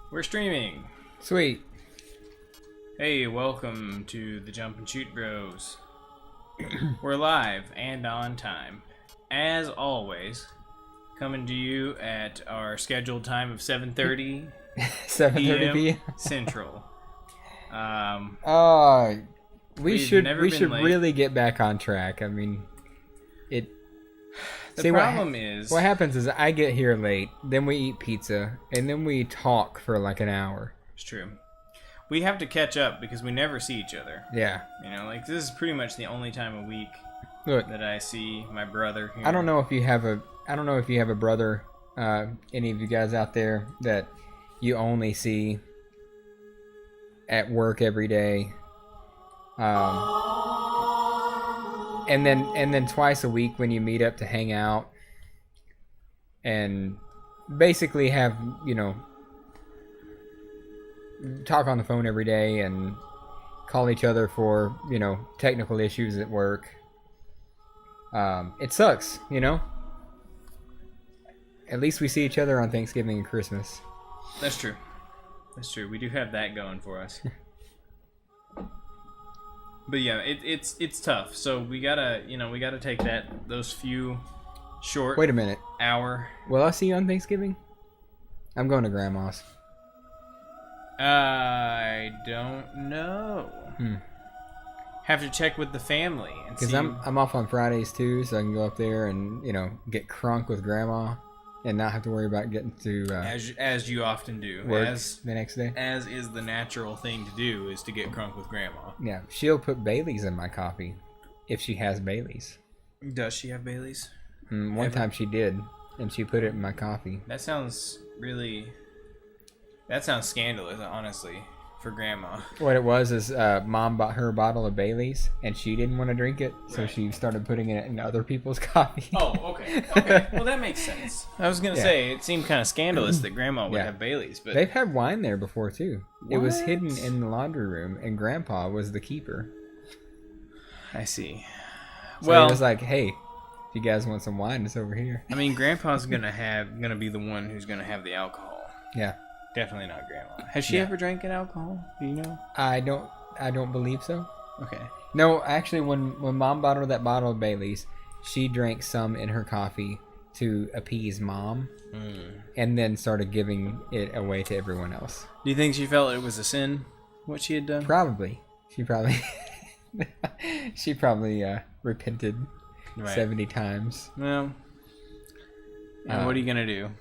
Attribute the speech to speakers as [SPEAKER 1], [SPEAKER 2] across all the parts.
[SPEAKER 1] We're streaming.
[SPEAKER 2] Sweet.
[SPEAKER 1] Hey, welcome to the Jump and Shoot Bros. We're live and on time. As always, coming to you at our scheduled time of 7:30
[SPEAKER 2] 7:30 p.m.
[SPEAKER 1] Central.
[SPEAKER 2] We should really get back on track. I mean,
[SPEAKER 1] the problem is
[SPEAKER 2] what happens is I get here late, then we eat pizza, and then we talk for like an hour.
[SPEAKER 1] It's true. We have to catch up because we never see each other.
[SPEAKER 2] Yeah.
[SPEAKER 1] You know, like this is pretty much the only time a week that I see my brother here.
[SPEAKER 2] I don't know if you have a brother, any of you guys out there that you only see at work every day. And then twice a week when you meet up to hang out and basically have, talk on the phone every day and call each other for, technical issues at work. It sucks, At least we see each other on Thanksgiving and Christmas.
[SPEAKER 1] That's true. That's true. We do have that going for us. But yeah, it's tough. So we gotta take those few short.
[SPEAKER 2] Wait a minute.
[SPEAKER 1] Hour.
[SPEAKER 2] Will I see you on Thanksgiving? I'm going to Grandma's.
[SPEAKER 1] I don't know. Have to check with the family and see.
[SPEAKER 2] Because I'm off on Fridays too, so I can go up there and get crunk with Grandma, and not have to worry about getting to
[SPEAKER 1] as you often do
[SPEAKER 2] work the next day.
[SPEAKER 1] As is the natural thing to do, is to get crunk with Grandma.
[SPEAKER 2] Yeah, she'll put Bailey's in my coffee if she has Bailey's.
[SPEAKER 1] Does she have Bailey's?
[SPEAKER 2] One time she did, and she put it in my coffee.
[SPEAKER 1] That sounds scandalous, honestly, for Grandma.
[SPEAKER 2] What it was is Mom bought her a bottle of Bailey's, and she didn't want to drink it, so she started putting it in other people's coffee.
[SPEAKER 1] Oh, okay. Okay, well, that makes sense. I was going to say, it seemed kind of scandalous that Grandma would have Bailey's. But
[SPEAKER 2] they've had wine there before, too.
[SPEAKER 1] What?
[SPEAKER 2] It was hidden in the laundry room, and Grandpa was the keeper.
[SPEAKER 1] I see.
[SPEAKER 2] So he was like, hey, if you guys want some wine, it's over here.
[SPEAKER 1] I mean, Grandpa's gonna be the one who's going to have the alcohol.
[SPEAKER 2] Yeah.
[SPEAKER 1] Definitely not Grandma. Has she ever drank an alcohol? Do you know?
[SPEAKER 2] I don't believe so.
[SPEAKER 1] Okay.
[SPEAKER 2] No, actually, when Mom bought her that bottle of Bailey's, she drank some in her coffee to appease Mom, and then started giving it away to everyone else.
[SPEAKER 1] Do you think she felt it was a sin, what she had done?
[SPEAKER 2] Probably. She probably repented 70 times.
[SPEAKER 1] Well, and what are you gonna do?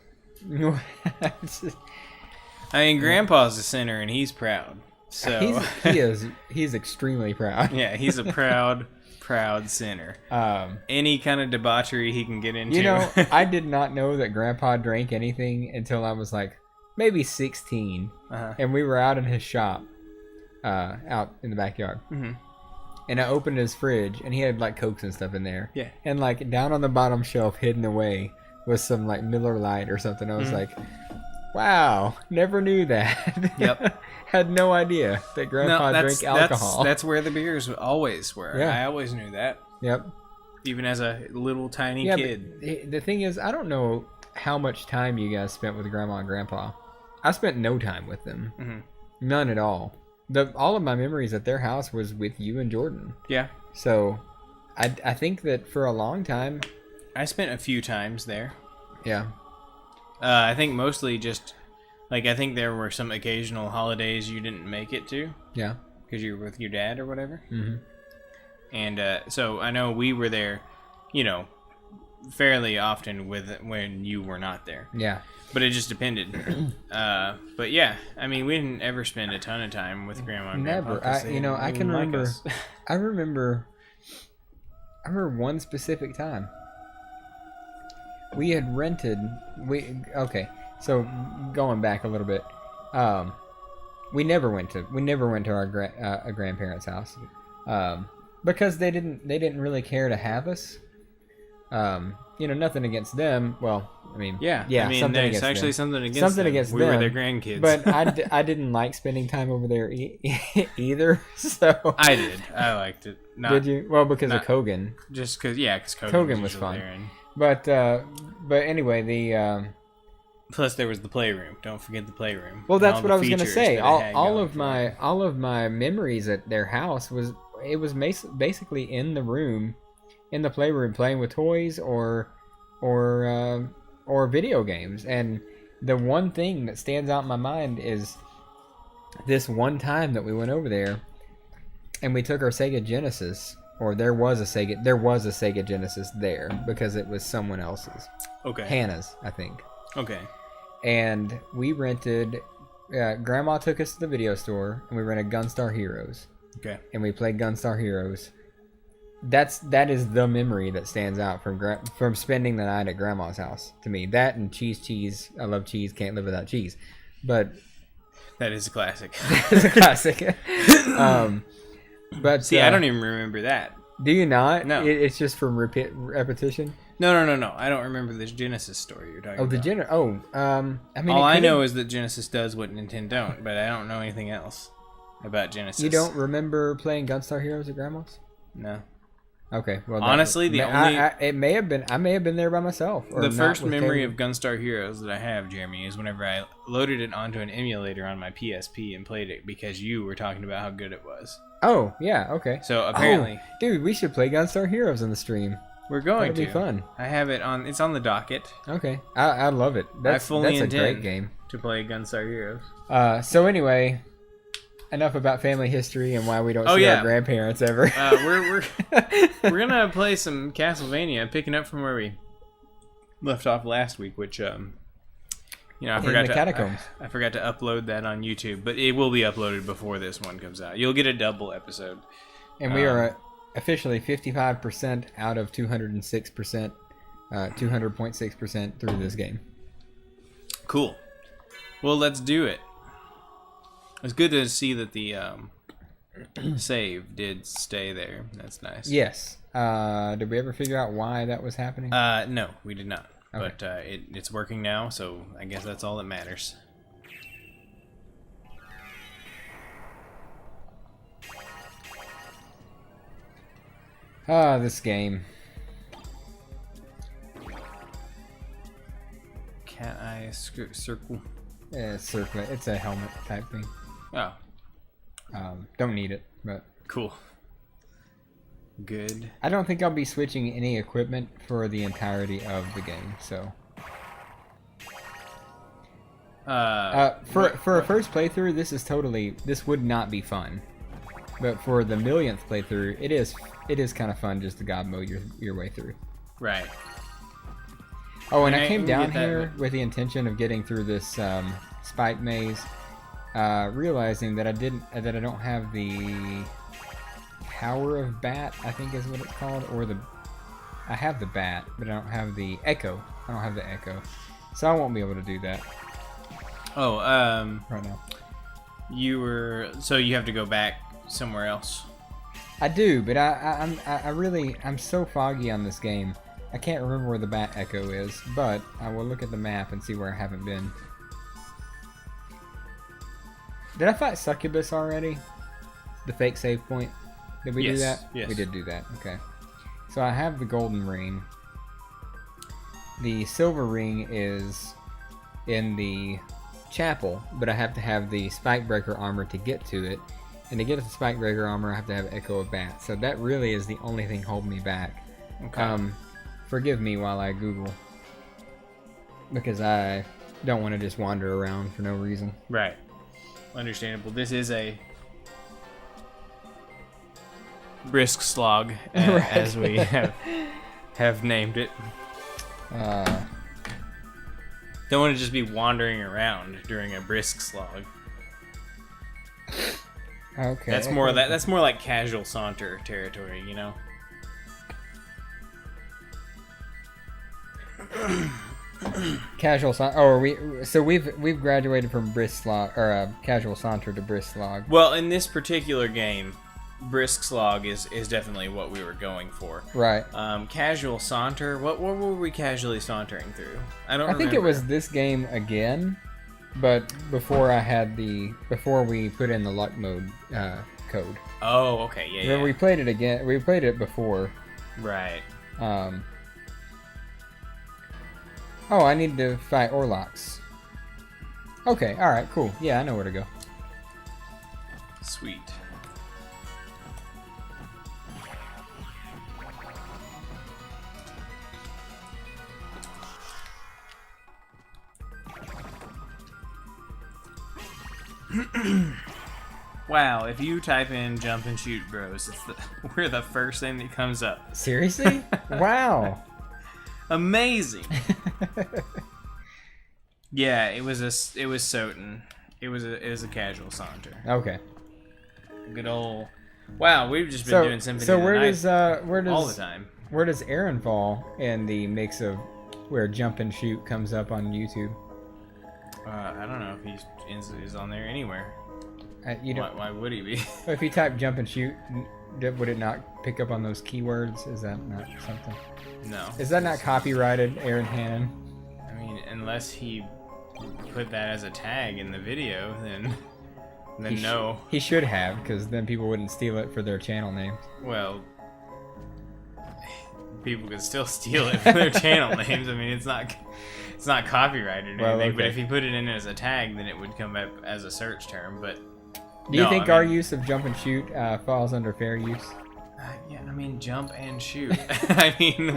[SPEAKER 1] I mean, Grandpa's a sinner, and he's proud. So
[SPEAKER 2] he's extremely proud.
[SPEAKER 1] Yeah, he's a proud sinner. Any kind of debauchery he can get into.
[SPEAKER 2] I did not know that Grandpa drank anything until I was like maybe 16, and we were out in his shop, out in the backyard. Mm-hmm. And I opened his fridge, and he had like Cokes and stuff in there. Yeah. And like down on the bottom shelf, hidden away, was some like Miller Lite or something. I was like, wow, never knew that. Yep. Had no idea that Grandpa drank alcohol.
[SPEAKER 1] That's where the beers always were. Yeah. I always knew that.
[SPEAKER 2] Yep.
[SPEAKER 1] Even as a little tiny kid.
[SPEAKER 2] The thing is, I don't know how much time you guys spent with Grandma and Grandpa. I spent no time with them. Mm-hmm. None at all. All of my memories at their house was with you and Jordan. Yeah. So, I think that for a long time,
[SPEAKER 1] I spent a few times there.
[SPEAKER 2] Yeah.
[SPEAKER 1] I think mostly just, I think there were some occasional holidays you didn't make it to.
[SPEAKER 2] Yeah.
[SPEAKER 1] Because you were with your dad or whatever.
[SPEAKER 2] Mm-hmm.
[SPEAKER 1] And so I know we were there, fairly often when you were not there.
[SPEAKER 2] Yeah.
[SPEAKER 1] But it just depended. But yeah, I mean, we didn't ever spend a ton of time with Grandma and
[SPEAKER 2] Never.
[SPEAKER 1] Grandpa.
[SPEAKER 2] I can remember. I remember one specific time. We had rented. So going back a little bit, we never went to our grandparents' house, because they didn't really care to have us. Nothing against them. Well, I mean,
[SPEAKER 1] yeah. I mean, there's actually something against them. We were their grandkids.
[SPEAKER 2] But I didn't like spending time over there either. So
[SPEAKER 1] I did. I liked it.
[SPEAKER 2] Did you? Well, because of Kogan.
[SPEAKER 1] Just because, because
[SPEAKER 2] Kogan was fun. But anyway,
[SPEAKER 1] Plus, there was the playroom. Don't forget the playroom.
[SPEAKER 2] Well, that's what I was gonna say. All of my memories at their house was basically in the room, in the playroom, playing with toys or video games. And the one thing that stands out in my mind is this one time that we went over there, and we took our Sega Genesis. Or there was a Sega Genesis there because it was someone else's.
[SPEAKER 1] Okay.
[SPEAKER 2] Hannah's, I think.
[SPEAKER 1] Okay.
[SPEAKER 2] And we rented. Grandma took us to the video store, and we rented Gunstar Heroes. Okay. And we played Gunstar Heroes. That is the memory that stands out from spending the night at Grandma's house to me. That and cheese. I love cheese. Can't live without cheese. But
[SPEAKER 1] that is a classic.
[SPEAKER 2] It's a classic. But
[SPEAKER 1] see, I don't even remember that.
[SPEAKER 2] Do you not?
[SPEAKER 1] No.
[SPEAKER 2] It's just from repetition?
[SPEAKER 1] No. I don't remember this Genesis story you're talking about.
[SPEAKER 2] I mean,
[SPEAKER 1] all I know is that Genesis does what Nintendo don't, but I don't know anything else about Genesis.
[SPEAKER 2] You don't remember playing Gunstar Heroes at Grandma's?
[SPEAKER 1] No.
[SPEAKER 2] Okay. Well,
[SPEAKER 1] honestly,
[SPEAKER 2] I may have been there by myself.
[SPEAKER 1] The first memory of Gunstar Heroes that I have, Jeremy, is whenever I loaded it onto an emulator on my PSP and played it because you were talking about how good it was.
[SPEAKER 2] Oh, yeah, okay.
[SPEAKER 1] So apparently...
[SPEAKER 2] Oh, dude, we should play Gunstar Heroes in the stream.
[SPEAKER 1] We're going to.
[SPEAKER 2] That'd be fun.
[SPEAKER 1] I have it on... It's on the docket.
[SPEAKER 2] Okay. I love it. That's a great game.
[SPEAKER 1] To play Gunstar Heroes.
[SPEAKER 2] So anyway, enough about family history and why we don't see our grandparents ever.
[SPEAKER 1] We're gonna play some Castlevania, picking up from where we left off last week, which... I forgot to upload that on YouTube, but it will be uploaded before this one comes out. You'll get a double episode.
[SPEAKER 2] And we are officially 55% out of 206%, 200.6% through this game.
[SPEAKER 1] Cool. Well, let's do it. It's good to see that the save did stay there. That's nice.
[SPEAKER 2] Yes. Did we ever figure out why that was happening?
[SPEAKER 1] No, we did not.
[SPEAKER 2] Okay.
[SPEAKER 1] But it's working now, so I guess that's all that matters.
[SPEAKER 2] This game.
[SPEAKER 1] Cat eye circle.
[SPEAKER 2] Yeah, circlet. It's a helmet type thing.
[SPEAKER 1] Oh.
[SPEAKER 2] Don't need it, but
[SPEAKER 1] cool. Good.
[SPEAKER 2] I don't think I'll be switching any equipment for the entirety of the game, so. For a first playthrough, this would not be fun. But for the millionth playthrough, it is kind of fun just to god mode your way through.
[SPEAKER 1] Right.
[SPEAKER 2] Oh, and I came down here with the intention of getting through this spike maze, realizing that I don't have the Power of Bat, I think is what it's called, I have the Bat, but I don't have the Echo. I don't have the Echo, so I won't be able to do that.
[SPEAKER 1] Oh,
[SPEAKER 2] right now.
[SPEAKER 1] So you have to go back somewhere else.
[SPEAKER 2] I do, but I'm so foggy on this game. I can't remember where the Bat Echo is, but I will look at the map and see where I haven't been. Did I fight Succubus already? The fake save point? Did we do that?
[SPEAKER 1] Yes.
[SPEAKER 2] We did do that. Okay. So I have the golden ring. The silver ring is in the chapel, but I have to have the spike breaker armor to get to it. And to get the spike breaker armor, I have to have Echo of Bat. So that really is the only thing holding me back.
[SPEAKER 1] Okay.
[SPEAKER 2] Forgive me while I Google. Because I don't want to just wander around for no reason.
[SPEAKER 1] Right. Understandable. This is a brisk slog,
[SPEAKER 2] right.
[SPEAKER 1] As we have named it. Don't want to just be wandering around during a brisk slog.
[SPEAKER 2] Okay.
[SPEAKER 1] That's more like casual saunter territory, you know.
[SPEAKER 2] Casual saunter. Oh, we've graduated from brisk slog or casual saunter to brisk slog.
[SPEAKER 1] Well, in this particular game, brisk slog is definitely what we were going for.
[SPEAKER 2] Right.
[SPEAKER 1] Casual saunter. What were we casually sauntering through? I think
[SPEAKER 2] it was this game again, but before we put in the luck mode code.
[SPEAKER 1] Oh, okay, yeah.
[SPEAKER 2] Remember, we played it again. We played it before.
[SPEAKER 1] Right.
[SPEAKER 2] Oh, I need to fight Orlox. Okay, alright, cool. Yeah, I know where to go.
[SPEAKER 1] Sweet. Wow, if you type in Jump and Shoot Bros, we're the first thing that comes up.
[SPEAKER 2] Seriously? Wow.
[SPEAKER 1] Amazing. Yeah, it was Soten. It was a casual saunter.
[SPEAKER 2] Okay.
[SPEAKER 1] Good old. Wow, we've just been doing Symphony.
[SPEAKER 2] So where does
[SPEAKER 1] all the time?
[SPEAKER 2] Where does Aaron fall in the mix of where Jump and Shoot comes up on YouTube?
[SPEAKER 1] I don't know if he's on there anywhere. Why would he be?
[SPEAKER 2] If you type Jump and Shoot, would it not pick up on those keywords? Is that not something?
[SPEAKER 1] No.
[SPEAKER 2] Is that not copyrighted, Aaron Hannon?
[SPEAKER 1] I mean, unless he put that as a tag in the video, then no.
[SPEAKER 2] He should have, because then people wouldn't steal it for their channel names.
[SPEAKER 1] Well, people could still steal it for their channel names. I mean, it's not copyrighted or anything. Okay. But if he put it in as a tag, then it would come up as a search term. But
[SPEAKER 2] do you think our use of Jump and Shoot falls under fair use?
[SPEAKER 1] Yeah, I mean, jump and shoot. I mean,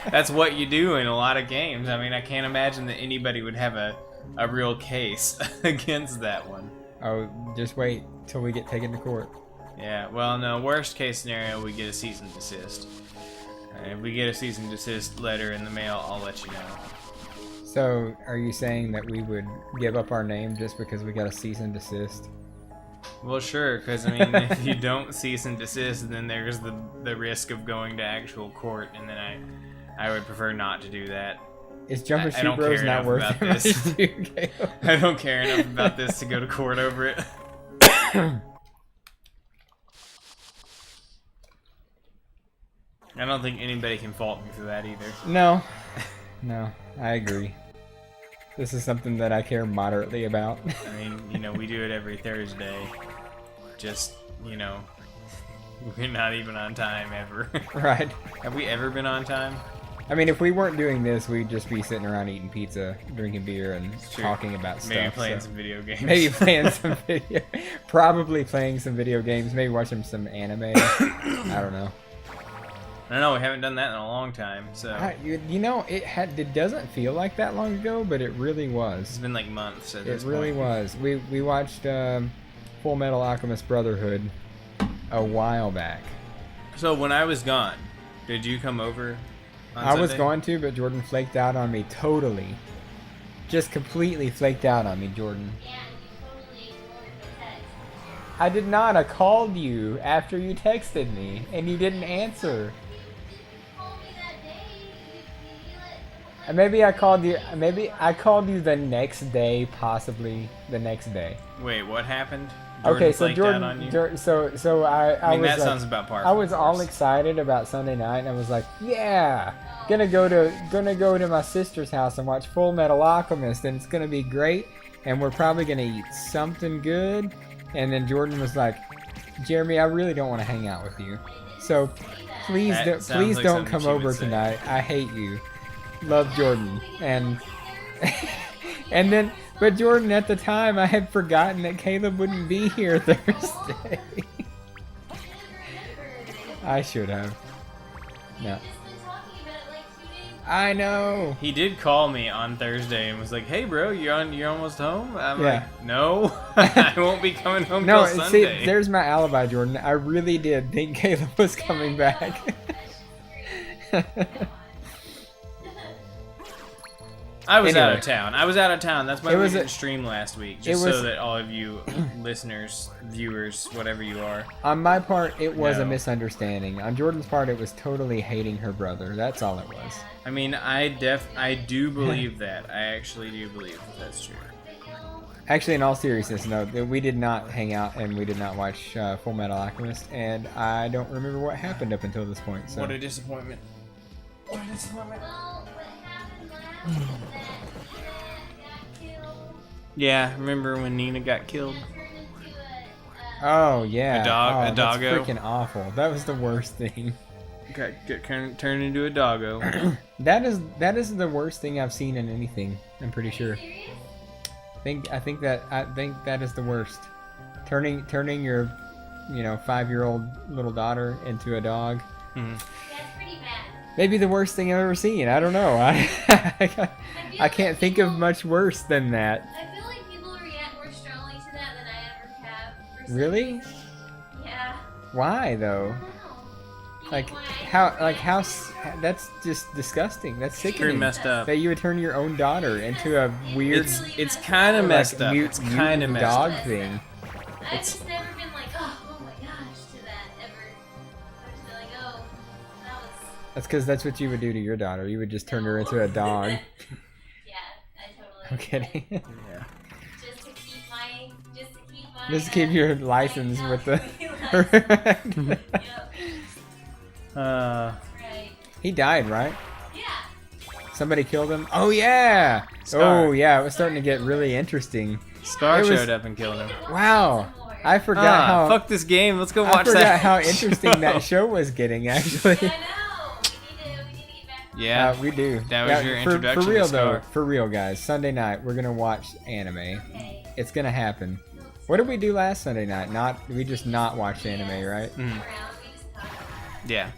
[SPEAKER 1] that's what you do in a lot of games. I mean, I can't imagine that anybody would have a real case against that one.
[SPEAKER 2] Oh, just wait till we get taken to court.
[SPEAKER 1] Yeah, well, no, worst case scenario, we get a cease and desist. And if we get a cease and desist letter in the mail, I'll let you know.
[SPEAKER 2] So, are you saying that we would give up our name just because we got a cease and desist?
[SPEAKER 1] Well, sure, because, I mean, if you don't cease and desist, then there's the risk of going to actual court, and then I would prefer not to do that.
[SPEAKER 2] Is Jump and Shoot Bros not worth
[SPEAKER 1] it? I don't care enough about this to go to court over it. I don't think anybody can fault me for that either.
[SPEAKER 2] No, I agree. This is something that I care moderately about.
[SPEAKER 1] I mean, you know, we do it every Thursday. Just, you know, we're not even on time ever.
[SPEAKER 2] Right.
[SPEAKER 1] Have we ever been on time?
[SPEAKER 2] I mean, if we weren't doing this, we'd just be sitting around eating pizza, drinking beer, and talking about stuff.
[SPEAKER 1] Maybe playing some video games.
[SPEAKER 2] Maybe playing some video... Probably playing some video games. Maybe watching some anime. I don't know.
[SPEAKER 1] I don't know, we haven't done that in a long time, so...
[SPEAKER 2] You know, it doesn't feel like that long ago, but it really was.
[SPEAKER 1] It's been like months at this
[SPEAKER 2] point. It really was. We watched Full Metal Alchemist Brotherhood a while back.
[SPEAKER 1] So when I was gone, did you come over on
[SPEAKER 2] Sunday?
[SPEAKER 1] Was
[SPEAKER 2] going to, but Jordan flaked out on me totally. Just completely flaked out on me, Jordan.
[SPEAKER 3] Yeah, you totally ignored the text.
[SPEAKER 2] I did not. I called you after you texted me, and you didn't answer. Maybe I called you. Maybe I called you the next day, possibly the next day.
[SPEAKER 1] Wait, what happened?
[SPEAKER 2] Okay, so Jordan. I
[SPEAKER 1] mean,
[SPEAKER 2] was.
[SPEAKER 1] That sounds about par.
[SPEAKER 2] I was all excited about Sunday night, and I was like, "Yeah, gonna go to my sister's house and watch Full Metal Alchemist, and it's gonna be great, and we're probably gonna eat something good." And then Jordan was like, "Jeremy, I really don't want to hang out with you, so please don't come over tonight. I hate you. Love, Jordan." And then, but Jordan, at the time, I had forgotten that Caleb wouldn't be here Thursday. I should have. No. I know.
[SPEAKER 1] He did call me on Thursday and was like, "Hey, bro, you're almost home?" I'm like, "No, I won't be coming home till Sunday."
[SPEAKER 2] See, there's my alibi, Jordan. I really did think Caleb was coming back.
[SPEAKER 1] I was out of town. That's why we didn't stream last week, just so that all of you listeners, viewers, whatever you are.
[SPEAKER 2] On my part, it was a misunderstanding. On Jordan's part, it was totally hating her brother. That's all it was.
[SPEAKER 1] I mean, I do believe that. I actually do believe that's true.
[SPEAKER 2] Actually, in all seriousness, no, we did not hang out and we did not watch Full Metal Alchemist, and I don't remember what happened up until this point. So.
[SPEAKER 1] What a disappointment. What a disappointment. Yeah, remember when Nina got killed?
[SPEAKER 2] Oh yeah,
[SPEAKER 1] a doggo.
[SPEAKER 2] That's freaking awful. That was the worst thing.
[SPEAKER 1] Got turned into a doggo.
[SPEAKER 2] That is the worst thing I've seen in anything. I'm pretty sure. I think that is the worst. Turning your 5-year-old little daughter into a dog.
[SPEAKER 1] Mm-hmm.
[SPEAKER 3] That's pretty bad.
[SPEAKER 2] Maybe the worst thing I've ever seen. I don't know. I can't think of much worse than that.
[SPEAKER 3] I feel like people react more strongly to that than I ever have. For some
[SPEAKER 2] Really?
[SPEAKER 3] reason. Yeah.
[SPEAKER 2] Why
[SPEAKER 3] I
[SPEAKER 2] though?
[SPEAKER 3] don't know. You
[SPEAKER 2] Like
[SPEAKER 3] know why I
[SPEAKER 2] how
[SPEAKER 3] react
[SPEAKER 2] that's just disgusting. That's
[SPEAKER 1] Pretty
[SPEAKER 2] sickening.
[SPEAKER 1] messed up.
[SPEAKER 2] That you would turn your own daughter into a weird
[SPEAKER 1] It's kind of messed up.
[SPEAKER 2] mute,
[SPEAKER 1] It's kind of
[SPEAKER 2] mutant
[SPEAKER 1] messed
[SPEAKER 2] dog
[SPEAKER 1] up.
[SPEAKER 2] thing.
[SPEAKER 3] I've just never been like, oh my gosh, to that ever. I've just been like, oh, that was.
[SPEAKER 2] That's because that's what you would do to your daughter. You would just turn her into a dog.
[SPEAKER 3] Yeah, I totally.
[SPEAKER 2] I'm kidding.
[SPEAKER 1] Yeah.
[SPEAKER 3] Just to keep my.
[SPEAKER 2] Just keep your license
[SPEAKER 3] my
[SPEAKER 2] with the.
[SPEAKER 3] license. Yep.
[SPEAKER 1] Uh,
[SPEAKER 3] Right.
[SPEAKER 2] He died, right?
[SPEAKER 3] Yeah.
[SPEAKER 2] Somebody killed him. Oh yeah.
[SPEAKER 1] Scar.
[SPEAKER 2] Oh yeah. It was starting to get really interesting.
[SPEAKER 1] Scar
[SPEAKER 2] It was-
[SPEAKER 1] showed up and killed him.
[SPEAKER 2] Wow. I forgot how.
[SPEAKER 1] Fuck this game. Let's go
[SPEAKER 2] I
[SPEAKER 1] watch
[SPEAKER 2] forgot
[SPEAKER 1] that.
[SPEAKER 2] how interesting that show was getting. Actually.
[SPEAKER 3] Yeah, I know. We need to get back on.
[SPEAKER 1] Yeah.
[SPEAKER 2] We do.
[SPEAKER 1] That was your
[SPEAKER 2] for
[SPEAKER 1] introduction
[SPEAKER 2] real
[SPEAKER 1] to
[SPEAKER 2] though.
[SPEAKER 1] Scar.
[SPEAKER 2] For real, guys. Sunday night we're gonna watch anime.
[SPEAKER 3] Okay.
[SPEAKER 2] It's gonna happen. What did we do last Sunday night? We just not watched anime, right?
[SPEAKER 1] Mhm.
[SPEAKER 3] Around, we just talked about it.
[SPEAKER 1] Yeah.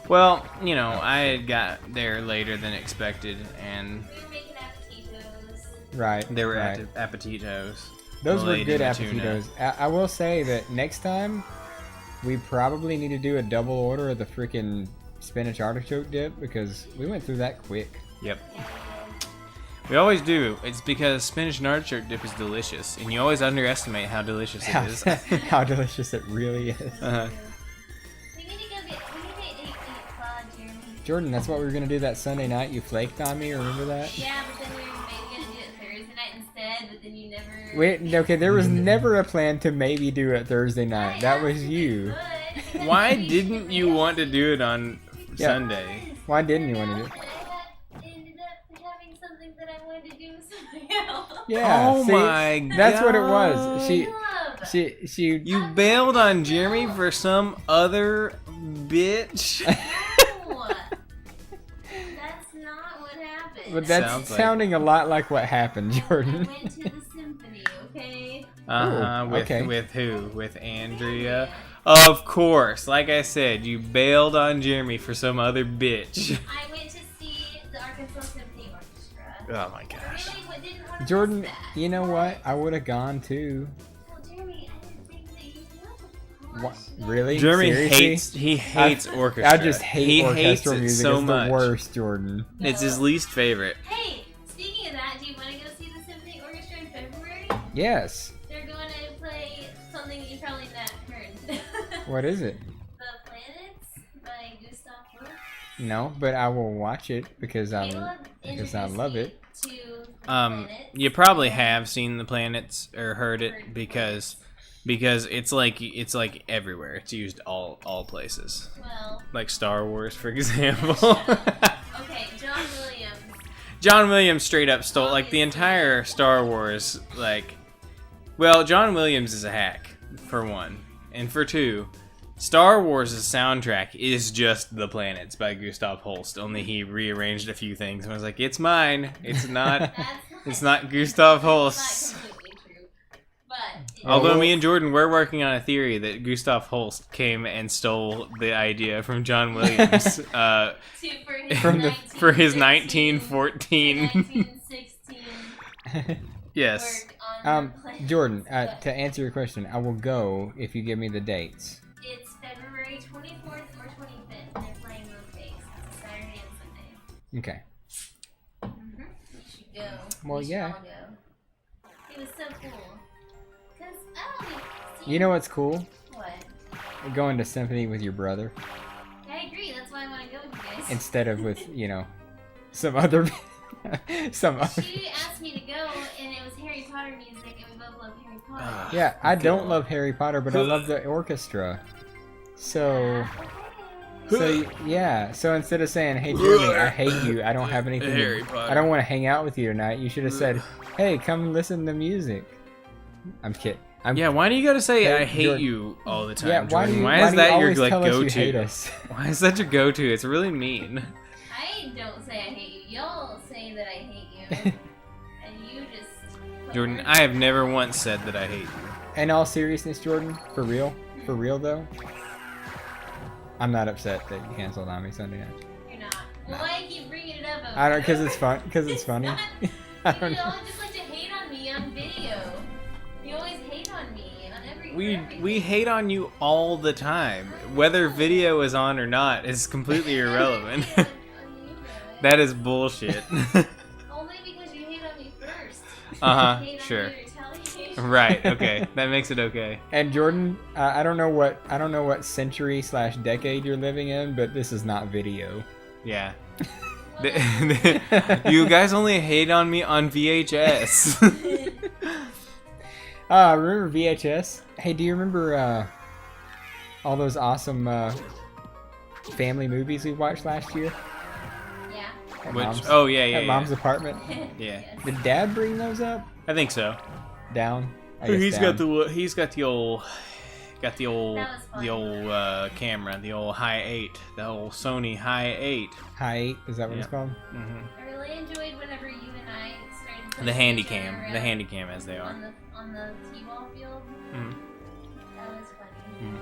[SPEAKER 1] Well, I had got there later than expected, and
[SPEAKER 3] We were making appetitos.
[SPEAKER 2] Right.
[SPEAKER 1] they were
[SPEAKER 2] right.
[SPEAKER 1] appetitos.
[SPEAKER 2] Those were
[SPEAKER 1] Lady
[SPEAKER 2] good
[SPEAKER 1] and tuna.
[SPEAKER 2] appetitos. I will say that next time we probably need to do a double order of the freaking spinach artichoke dip because we went through that quick.
[SPEAKER 1] Yep. We always do. It's because spinach and artichoke dip is delicious, and you always underestimate how delicious it is.
[SPEAKER 2] How delicious it really is.
[SPEAKER 1] Uh-huh.
[SPEAKER 3] We need to go get. We need to eat claw, Jeremy.
[SPEAKER 2] Jordan, that's what we were gonna do that Sunday night. You flaked on me. Remember that?
[SPEAKER 3] Yeah, but then we were maybe gonna do it Thursday night instead. But then you never.
[SPEAKER 2] Wait. Okay. There was never a plan to maybe do it Thursday night. That was you.
[SPEAKER 1] Why didn't you want to do it on
[SPEAKER 2] Yeah.
[SPEAKER 1] Sunday?
[SPEAKER 2] Why didn't you want to do it?
[SPEAKER 3] I ended up having something that I wanted to do with somebody else.
[SPEAKER 2] Yeah.
[SPEAKER 1] Oh
[SPEAKER 2] see?
[SPEAKER 1] my
[SPEAKER 2] That's what it
[SPEAKER 1] God.
[SPEAKER 2] was.
[SPEAKER 3] Love.
[SPEAKER 2] She.
[SPEAKER 1] You bailed on Jeremy for some other bitch.
[SPEAKER 3] No. That's not what happened.
[SPEAKER 2] But that's
[SPEAKER 1] Sounds like-
[SPEAKER 2] sounding a lot like what happened,
[SPEAKER 3] I
[SPEAKER 2] Jordan.
[SPEAKER 3] went to the symphony, okay?
[SPEAKER 1] With
[SPEAKER 2] okay.
[SPEAKER 1] with who? With Andrea. Of course. Like I said, you bailed on Jeremy for some other bitch.
[SPEAKER 3] I went to see the Arkansas Symphony Orchestra.
[SPEAKER 1] Oh my gosh.
[SPEAKER 3] I really didn't want to
[SPEAKER 2] Jordan,
[SPEAKER 3] miss that.
[SPEAKER 2] you know what? I would have gone too.
[SPEAKER 3] Well, Jeremy, I didn't think that you would.
[SPEAKER 2] What? Really?
[SPEAKER 1] Jeremy
[SPEAKER 2] Seriously?
[SPEAKER 1] hates orchestra.
[SPEAKER 2] I just hate
[SPEAKER 1] he
[SPEAKER 2] orchestral
[SPEAKER 1] hates it
[SPEAKER 2] music.
[SPEAKER 1] so
[SPEAKER 2] it's
[SPEAKER 1] much.
[SPEAKER 2] the worst, Jordan.
[SPEAKER 1] It's his least favorite.
[SPEAKER 3] Hey, speaking of that, do you want to go see the Symphony Orchestra in February?
[SPEAKER 2] Yes.
[SPEAKER 3] They're going to play something that you probably not heard.
[SPEAKER 2] What is it?
[SPEAKER 3] The Planets by Gustav Holst.
[SPEAKER 2] No, but I will watch it because I
[SPEAKER 3] Caleb
[SPEAKER 2] love it.
[SPEAKER 3] introduced me to the Planets.
[SPEAKER 1] You probably have seen the planets or heard it because it's like everywhere. It's used all places.
[SPEAKER 3] Well,
[SPEAKER 1] Like Star Wars, for example.
[SPEAKER 3] okay, John Williams.
[SPEAKER 1] John Williams straight up stole like the entire Star Wars. Well, John Williams is a hack for one, and for two, Star Wars' soundtrack is just The Planets by Gustav Holst. Only he rearranged a few things and was like, "It's mine. It's not.
[SPEAKER 3] That's not,
[SPEAKER 1] It's not Gustav Holst."
[SPEAKER 3] That's not completely true. But
[SPEAKER 1] Although me and Jordan were working on a theory that Gustav Holst came and stole the idea from John Williams for his 1914.
[SPEAKER 3] 1916
[SPEAKER 1] Yes.
[SPEAKER 3] work on the Planets.
[SPEAKER 2] Jordan,
[SPEAKER 3] But
[SPEAKER 2] to answer your question, I will go if you give me the dates.
[SPEAKER 3] it's February 24th or 25th. They're playing those days. It's a Saturday and Sunday.
[SPEAKER 2] Okay.
[SPEAKER 3] Mm-hmm. You should go.
[SPEAKER 2] Well,
[SPEAKER 3] We should
[SPEAKER 2] yeah.
[SPEAKER 3] all go. It was so cool. Cause I don't see
[SPEAKER 2] You know what's cool?
[SPEAKER 3] what?
[SPEAKER 2] Going to symphony with your brother
[SPEAKER 3] I agree. That's why I want to go with you guys.
[SPEAKER 2] instead of with some other some other.
[SPEAKER 3] She asked me to go, and it was Harry Potter music, and we both love Harry Potter.
[SPEAKER 1] Ah.
[SPEAKER 2] Yeah, I don't love Harry Potter, but I love the orchestra. So.
[SPEAKER 3] Okay.
[SPEAKER 2] So instead of saying, "Hey Jeremy, I hate you. I don't have anything.
[SPEAKER 1] Harry Potter.
[SPEAKER 2] I don't want to hang out with you tonight," you should have said, "Hey, come listen to music." I'm kidding.
[SPEAKER 1] Yeah, why do you gotta say
[SPEAKER 2] Hey,
[SPEAKER 1] I hate
[SPEAKER 2] Jordan.
[SPEAKER 1] you all the time,
[SPEAKER 2] Yeah, why
[SPEAKER 1] Jordan?
[SPEAKER 2] do you?
[SPEAKER 1] Why
[SPEAKER 2] why
[SPEAKER 1] is
[SPEAKER 2] do you
[SPEAKER 1] that your
[SPEAKER 2] always
[SPEAKER 1] like
[SPEAKER 2] tell us you
[SPEAKER 1] go-to?
[SPEAKER 2] hate us?
[SPEAKER 1] Why is that your go-to? It's really mean.
[SPEAKER 3] I don't say I hate you. Y'all say that I hate you, and you just
[SPEAKER 1] Jordan, I have never once said that I hate you.
[SPEAKER 2] In all seriousness, Jordan, for real though, I'm not upset that you canceled on me Sunday night.
[SPEAKER 3] You're not. Well, why do you keep bringing it up?
[SPEAKER 2] I don't, cause it's fun, cause it's funny.
[SPEAKER 3] Not,
[SPEAKER 2] I
[SPEAKER 3] you
[SPEAKER 2] don't
[SPEAKER 3] know,
[SPEAKER 2] know.
[SPEAKER 3] just like to hate on me on video. You always hate on me on every.
[SPEAKER 1] We hate on you all the time. Whether video is on or not is completely irrelevant.
[SPEAKER 3] On you, though.
[SPEAKER 1] That is bullshit.
[SPEAKER 3] Only because you hate on me first.
[SPEAKER 1] Uh-huh,
[SPEAKER 3] Hate on
[SPEAKER 1] sure.
[SPEAKER 3] you, retaliation.
[SPEAKER 1] Right, okay. That makes it okay.
[SPEAKER 2] And Jordan, I don't know what century/decade you're living in, but this is not video.
[SPEAKER 1] Yeah. You guys only hate on me on VHS.
[SPEAKER 2] Remember VHS? Hey, do you remember all those awesome family movies we watched last year?
[SPEAKER 3] Yeah.
[SPEAKER 2] At
[SPEAKER 1] Which?
[SPEAKER 2] Mom's,
[SPEAKER 1] Oh yeah,
[SPEAKER 2] at
[SPEAKER 1] yeah.
[SPEAKER 2] Mom's
[SPEAKER 1] Yeah.
[SPEAKER 2] apartment.
[SPEAKER 1] Yeah.
[SPEAKER 2] Did Dad bring those up?
[SPEAKER 1] I think so.
[SPEAKER 2] Down. I guess
[SPEAKER 1] He's
[SPEAKER 2] down.
[SPEAKER 1] got the old
[SPEAKER 3] That was fun.
[SPEAKER 1] camera, the old high 8, the old Sony high 8.
[SPEAKER 2] High 8. Is that what it's
[SPEAKER 1] Yeah.
[SPEAKER 2] called?
[SPEAKER 1] Mm-hmm.
[SPEAKER 3] I really enjoyed whenever you and I started putting
[SPEAKER 1] The handy
[SPEAKER 3] each other
[SPEAKER 1] cam,
[SPEAKER 3] around
[SPEAKER 1] the handy cam as they are.
[SPEAKER 3] on the t-ball field.
[SPEAKER 1] Mhm.
[SPEAKER 3] That was funny.
[SPEAKER 1] Mhm.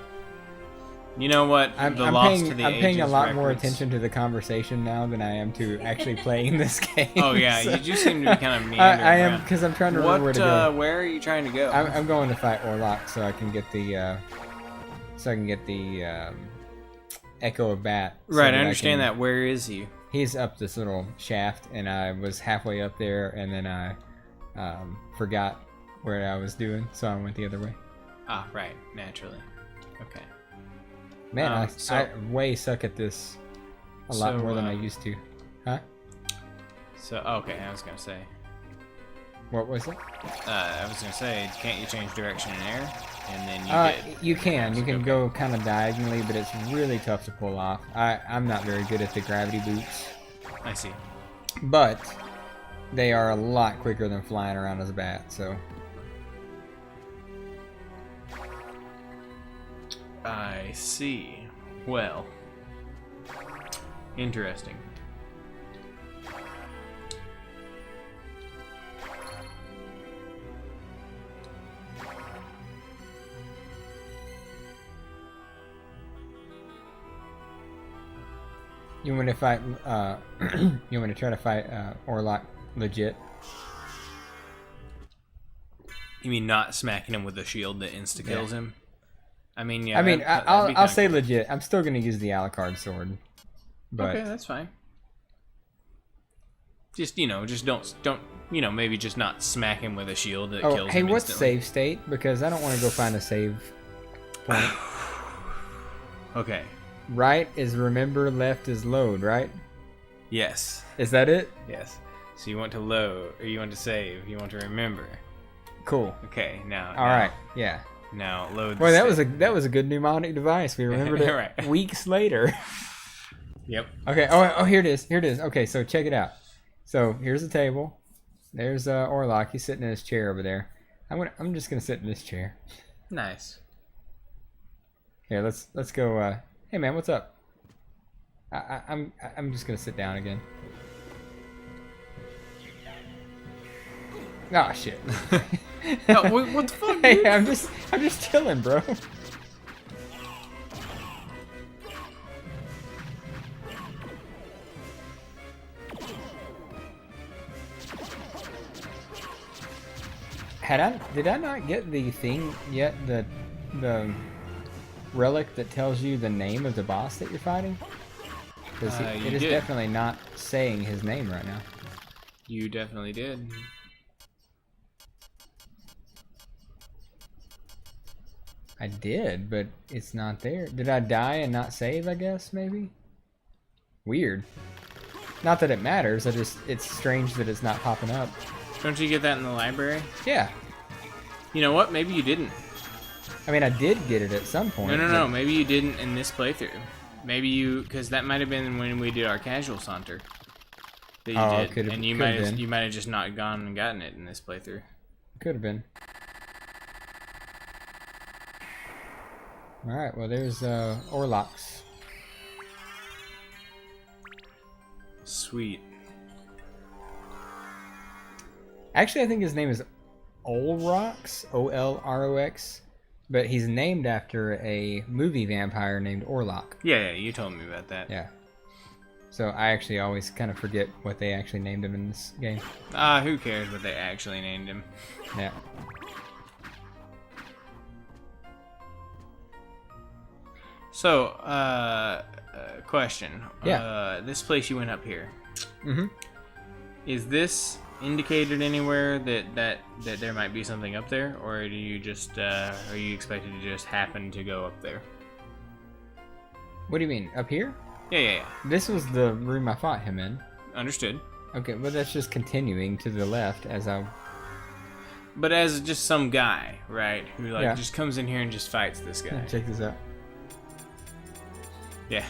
[SPEAKER 1] You know what?
[SPEAKER 2] I'm
[SPEAKER 1] lost to
[SPEAKER 2] paying,
[SPEAKER 1] the
[SPEAKER 2] I'm paying a
[SPEAKER 1] ages
[SPEAKER 2] lot more
[SPEAKER 1] records.
[SPEAKER 2] attention to the conversation now than I am to actually playing this game.
[SPEAKER 1] Oh yeah,
[SPEAKER 2] so-
[SPEAKER 1] you just seem to be kind of meandering
[SPEAKER 2] I am
[SPEAKER 1] around.
[SPEAKER 2] because I'm trying to remember where to go.
[SPEAKER 1] Where are you trying to go?
[SPEAKER 2] I'm going to fight Orlok so I can get the Echo of Bat. so
[SPEAKER 1] Right,
[SPEAKER 2] that
[SPEAKER 1] I understand
[SPEAKER 2] can-
[SPEAKER 1] that. Where is he?
[SPEAKER 2] He's up this little shaft, and I was halfway up there, and then I forgot where I was doing, so I went the other way.
[SPEAKER 1] Ah, right, naturally. Okay.
[SPEAKER 2] Man,
[SPEAKER 1] so-
[SPEAKER 2] I way suck at this a lot
[SPEAKER 1] So,
[SPEAKER 2] more than I used to. Huh?
[SPEAKER 1] So okay, I was gonna say.
[SPEAKER 2] What was it?
[SPEAKER 1] I was gonna say, can't you change direction in air? And then you did.
[SPEAKER 2] You can. You can
[SPEAKER 1] Okay.
[SPEAKER 2] go kind of diagonally, but it's really tough to pull off. I'm not very good at the gravity boots,
[SPEAKER 1] I see.
[SPEAKER 2] but they are a lot quicker than flying around as a bat. So
[SPEAKER 1] I see. Well, interesting.
[SPEAKER 2] you want to fight? You want to try to fight Orlok legit?
[SPEAKER 1] You mean not smacking him with a shield that insta kills him? I mean, yeah.
[SPEAKER 2] I mean,
[SPEAKER 1] that'd be
[SPEAKER 2] I'll
[SPEAKER 1] kinda
[SPEAKER 2] say
[SPEAKER 1] cool.
[SPEAKER 2] legit. I'm still gonna use the Alucard sword, but
[SPEAKER 1] Okay, that's fine. Just don't maybe just not smack him with a shield that
[SPEAKER 2] oh,
[SPEAKER 1] kills
[SPEAKER 2] hey,
[SPEAKER 1] him
[SPEAKER 2] what's
[SPEAKER 1] instantly.
[SPEAKER 2] save state? Because I don't want to go find a save point.
[SPEAKER 1] Okay.
[SPEAKER 2] Right is remember, left is load. Right?
[SPEAKER 1] Yes.
[SPEAKER 2] Is that it?
[SPEAKER 1] Yes. So you want to load, or you want to save, you want to remember.
[SPEAKER 2] Cool.
[SPEAKER 1] Okay, now.
[SPEAKER 2] All right. Yeah.
[SPEAKER 1] Now load.
[SPEAKER 2] Boy,
[SPEAKER 1] the
[SPEAKER 2] that was a good mnemonic device. We remembered it
[SPEAKER 1] Right.
[SPEAKER 2] weeks later.
[SPEAKER 1] Yep.
[SPEAKER 2] Okay. Oh, here it is. Here it is. Okay, so check it out. So here's the table. There's Orlok. He's sitting in his chair over there. I'm just gonna sit in this chair.
[SPEAKER 1] Nice.
[SPEAKER 2] Here, let's go. Hey man, what's up? I'm just gonna sit down again. Oh shit.
[SPEAKER 1] No, what the fuck?
[SPEAKER 2] Hey,
[SPEAKER 1] Dude?
[SPEAKER 2] I'm just chilling, bro. Did I not get the thing yet? The relic that tells you the name of the boss that you're fighting? Because
[SPEAKER 1] You
[SPEAKER 2] it is
[SPEAKER 1] did.
[SPEAKER 2] definitely not saying his name right now.
[SPEAKER 1] You definitely did.
[SPEAKER 2] I did, but it's not there. Did I die and not save, I guess, maybe? Weird. Not that it matters, it's strange that it's not popping up.
[SPEAKER 1] Don't you get that in the library?
[SPEAKER 2] Yeah.
[SPEAKER 1] You know what? Maybe you didn't.
[SPEAKER 2] I mean, I did get it at some point.
[SPEAKER 1] No.
[SPEAKER 2] but-
[SPEAKER 1] Maybe you didn't in this playthrough. Maybe you, because that might have been when we did our casual saunter. That you
[SPEAKER 2] Oh,
[SPEAKER 1] did,
[SPEAKER 2] could've-
[SPEAKER 1] and you
[SPEAKER 2] could've been.
[SPEAKER 1] might have just not gone and gotten it in this playthrough.
[SPEAKER 2] Could have been. Alright, well there's Orlox.
[SPEAKER 1] Sweet.
[SPEAKER 2] Actually, I think his name is Olrox, Olrox, but he's named after a movie vampire named Orlok.
[SPEAKER 1] Yeah, you told me about that.
[SPEAKER 2] Yeah. So I actually always kind of forget what they actually named him in this game.
[SPEAKER 1] Who cares what they actually named him?
[SPEAKER 2] Yeah.
[SPEAKER 1] So, question.
[SPEAKER 2] Yeah.
[SPEAKER 1] This place you went up here.
[SPEAKER 2] Mm-hmm.
[SPEAKER 1] Is this indicated anywhere that there might be something up there, or do you just are you expected to just happen to go up there?
[SPEAKER 2] What do you mean? Up here?
[SPEAKER 1] Yeah.
[SPEAKER 2] This was the room I fought him in.
[SPEAKER 1] Understood.
[SPEAKER 2] Okay, but that's just continuing to the left as I...
[SPEAKER 1] But as just some guy, right, who like
[SPEAKER 2] Yeah.
[SPEAKER 1] just comes in here and just fights this guy.
[SPEAKER 2] Check this out.
[SPEAKER 1] Yeah.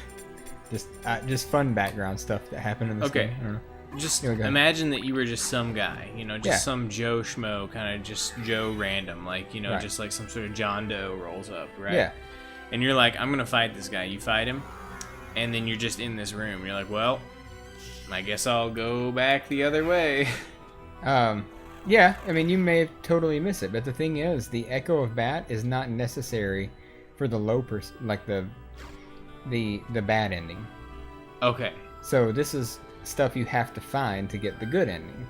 [SPEAKER 2] Just fun background stuff that happened in this
[SPEAKER 1] Okay.
[SPEAKER 2] game. I don't know.
[SPEAKER 1] Just
[SPEAKER 2] Here we go.
[SPEAKER 1] imagine that you were just some guy, just
[SPEAKER 2] Yeah.
[SPEAKER 1] some Joe Schmo, kind of just Joe random, like,
[SPEAKER 2] Right.
[SPEAKER 1] just like some sort of John Doe rolls up, right?
[SPEAKER 2] Yeah.
[SPEAKER 1] And you're like, I'm going to fight this guy. You fight him, and then you're just in this room. You're like, well, I guess I'll go back the other way.
[SPEAKER 2] Yeah, I mean, you may totally miss it, but the thing is, the Echo of Bat is not necessary for the the bad ending.
[SPEAKER 1] Okay.
[SPEAKER 2] So this is stuff you have to find to get the good ending.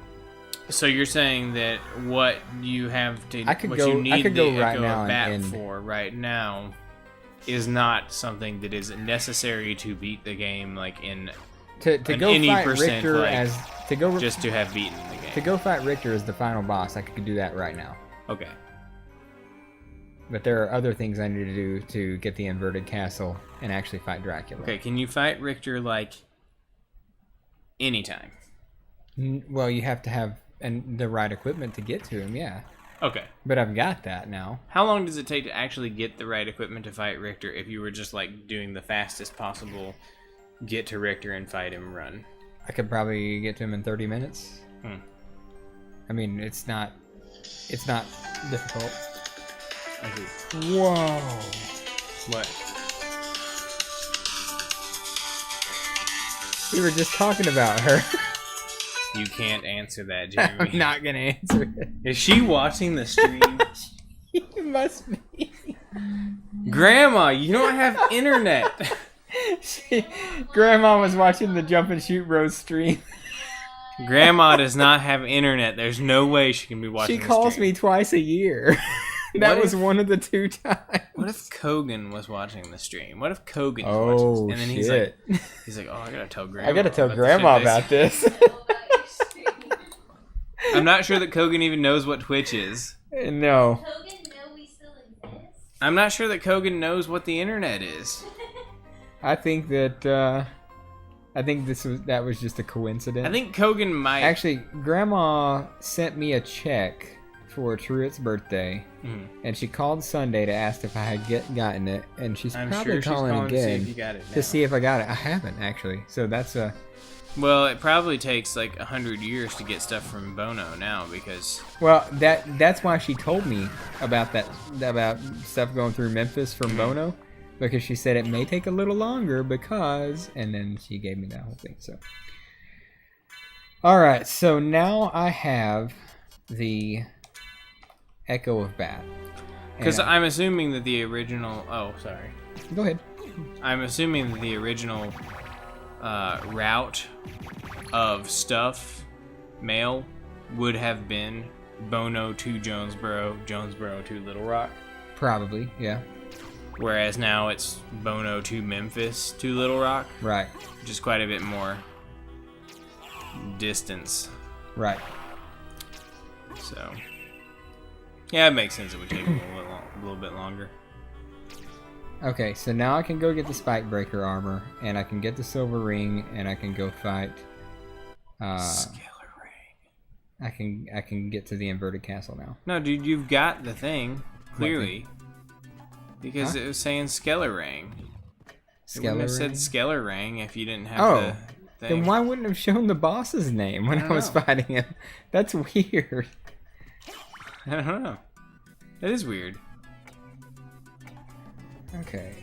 [SPEAKER 1] So you're saying that what you have to,
[SPEAKER 2] I could
[SPEAKER 1] what
[SPEAKER 2] go-
[SPEAKER 1] you need
[SPEAKER 2] I could
[SPEAKER 1] the
[SPEAKER 2] go right
[SPEAKER 1] Echo
[SPEAKER 2] now
[SPEAKER 1] of Bat
[SPEAKER 2] and-
[SPEAKER 1] for right now is not something that is necessary to beat the game, like in
[SPEAKER 2] To
[SPEAKER 1] an
[SPEAKER 2] go
[SPEAKER 1] any
[SPEAKER 2] fight
[SPEAKER 1] percent,
[SPEAKER 2] Richter
[SPEAKER 1] like,
[SPEAKER 2] as to go
[SPEAKER 1] just to have beaten the game.
[SPEAKER 2] to go fight Richter as the final boss, I could do that right now.
[SPEAKER 1] Okay.
[SPEAKER 2] But there are other things I need to do to get the inverted castle and actually fight Dracula.
[SPEAKER 1] Okay, can you fight Richter like anytime?
[SPEAKER 2] Well, you have to have the right equipment to get to him, yeah.
[SPEAKER 1] Okay.
[SPEAKER 2] But I've got that now.
[SPEAKER 1] How long does it take to actually get the right equipment to fight Richter if you were just like doing the fastest possible get to Richter and fight him run?
[SPEAKER 2] I could probably get to him in 30 minutes. I mean, it's not difficult.
[SPEAKER 1] I see.
[SPEAKER 2] Whoa.
[SPEAKER 1] What?
[SPEAKER 2] We were just talking about her.
[SPEAKER 1] You can't answer that,
[SPEAKER 2] I'm
[SPEAKER 1] Jeremy.
[SPEAKER 2] not gonna answer it.
[SPEAKER 1] Is she watching the stream?
[SPEAKER 2] You must be.
[SPEAKER 1] Grandma, you don't have internet.
[SPEAKER 2] Grandma was watching the Jump and Shoot Bros stream.
[SPEAKER 1] Grandma does not have internet. There's no way she can be watching
[SPEAKER 2] She
[SPEAKER 1] the
[SPEAKER 2] calls
[SPEAKER 1] stream.
[SPEAKER 2] me twice a year. That
[SPEAKER 1] What
[SPEAKER 2] was
[SPEAKER 1] if-
[SPEAKER 2] one of the 2 times.
[SPEAKER 1] What if Kogan was watching the stream? What if Kogan's
[SPEAKER 2] Oh,
[SPEAKER 1] watching? And then he's
[SPEAKER 2] shit.
[SPEAKER 1] like, oh, I gotta tell Grandma.
[SPEAKER 2] I gotta tell
[SPEAKER 1] about the
[SPEAKER 2] Grandma
[SPEAKER 1] shit they
[SPEAKER 2] about this.
[SPEAKER 3] All about your stream.
[SPEAKER 1] I'm not sure that Kogan even knows what Twitch is.
[SPEAKER 2] No.
[SPEAKER 3] Hogan, know we still exist?
[SPEAKER 1] I'm not sure that Kogan knows what the internet is.
[SPEAKER 2] I think that that was just a coincidence.
[SPEAKER 1] I think Kogan might.
[SPEAKER 2] Actually, Grandma sent me a check for Truett's birthday, and she called Sunday to ask if I had gotten it, and she's
[SPEAKER 1] I'm
[SPEAKER 2] probably
[SPEAKER 1] sure she's
[SPEAKER 2] calling
[SPEAKER 1] calling to see
[SPEAKER 2] again
[SPEAKER 1] if you got it now.
[SPEAKER 2] to see if I got it. I haven't actually, so that's a.
[SPEAKER 1] Well, it probably takes like 100 years to get stuff from Bono now because.
[SPEAKER 2] Well, that's why she told me about about stuff going through Memphis from Bono, because she said it may take a little longer because, and then she gave me that whole thing. So, all right, so now I have the Echo of Bat.
[SPEAKER 1] Because
[SPEAKER 2] And
[SPEAKER 1] I'm assuming that the original. Oh, sorry.
[SPEAKER 2] go ahead.
[SPEAKER 1] I'm assuming that the original route of stuff mail would have been Bono to Jonesboro, Jonesboro to Little Rock.
[SPEAKER 2] Probably, yeah.
[SPEAKER 1] Whereas now it's Bono to Memphis to Little Rock,
[SPEAKER 2] Right,
[SPEAKER 1] which is quite a bit more distance.
[SPEAKER 2] right.
[SPEAKER 1] So, yeah, it makes sense. It would take a little bit longer.
[SPEAKER 2] Okay, so now I can go get the Spike Breaker armor, and I can get the Silver Ring, and I can go fight.
[SPEAKER 1] Scalar ring.
[SPEAKER 2] I can get to the inverted castle now.
[SPEAKER 1] No, dude, you've got the thing clearly, because
[SPEAKER 2] Huh?
[SPEAKER 1] it was saying Scalar ring. It wouldn't have said Scalar ring if you didn't have
[SPEAKER 2] Oh,
[SPEAKER 1] the thing.
[SPEAKER 2] then why wouldn't it have shown the boss's name when I was
[SPEAKER 1] know.
[SPEAKER 2] fighting him? That's weird.
[SPEAKER 1] I don't know. That is weird.
[SPEAKER 2] Okay.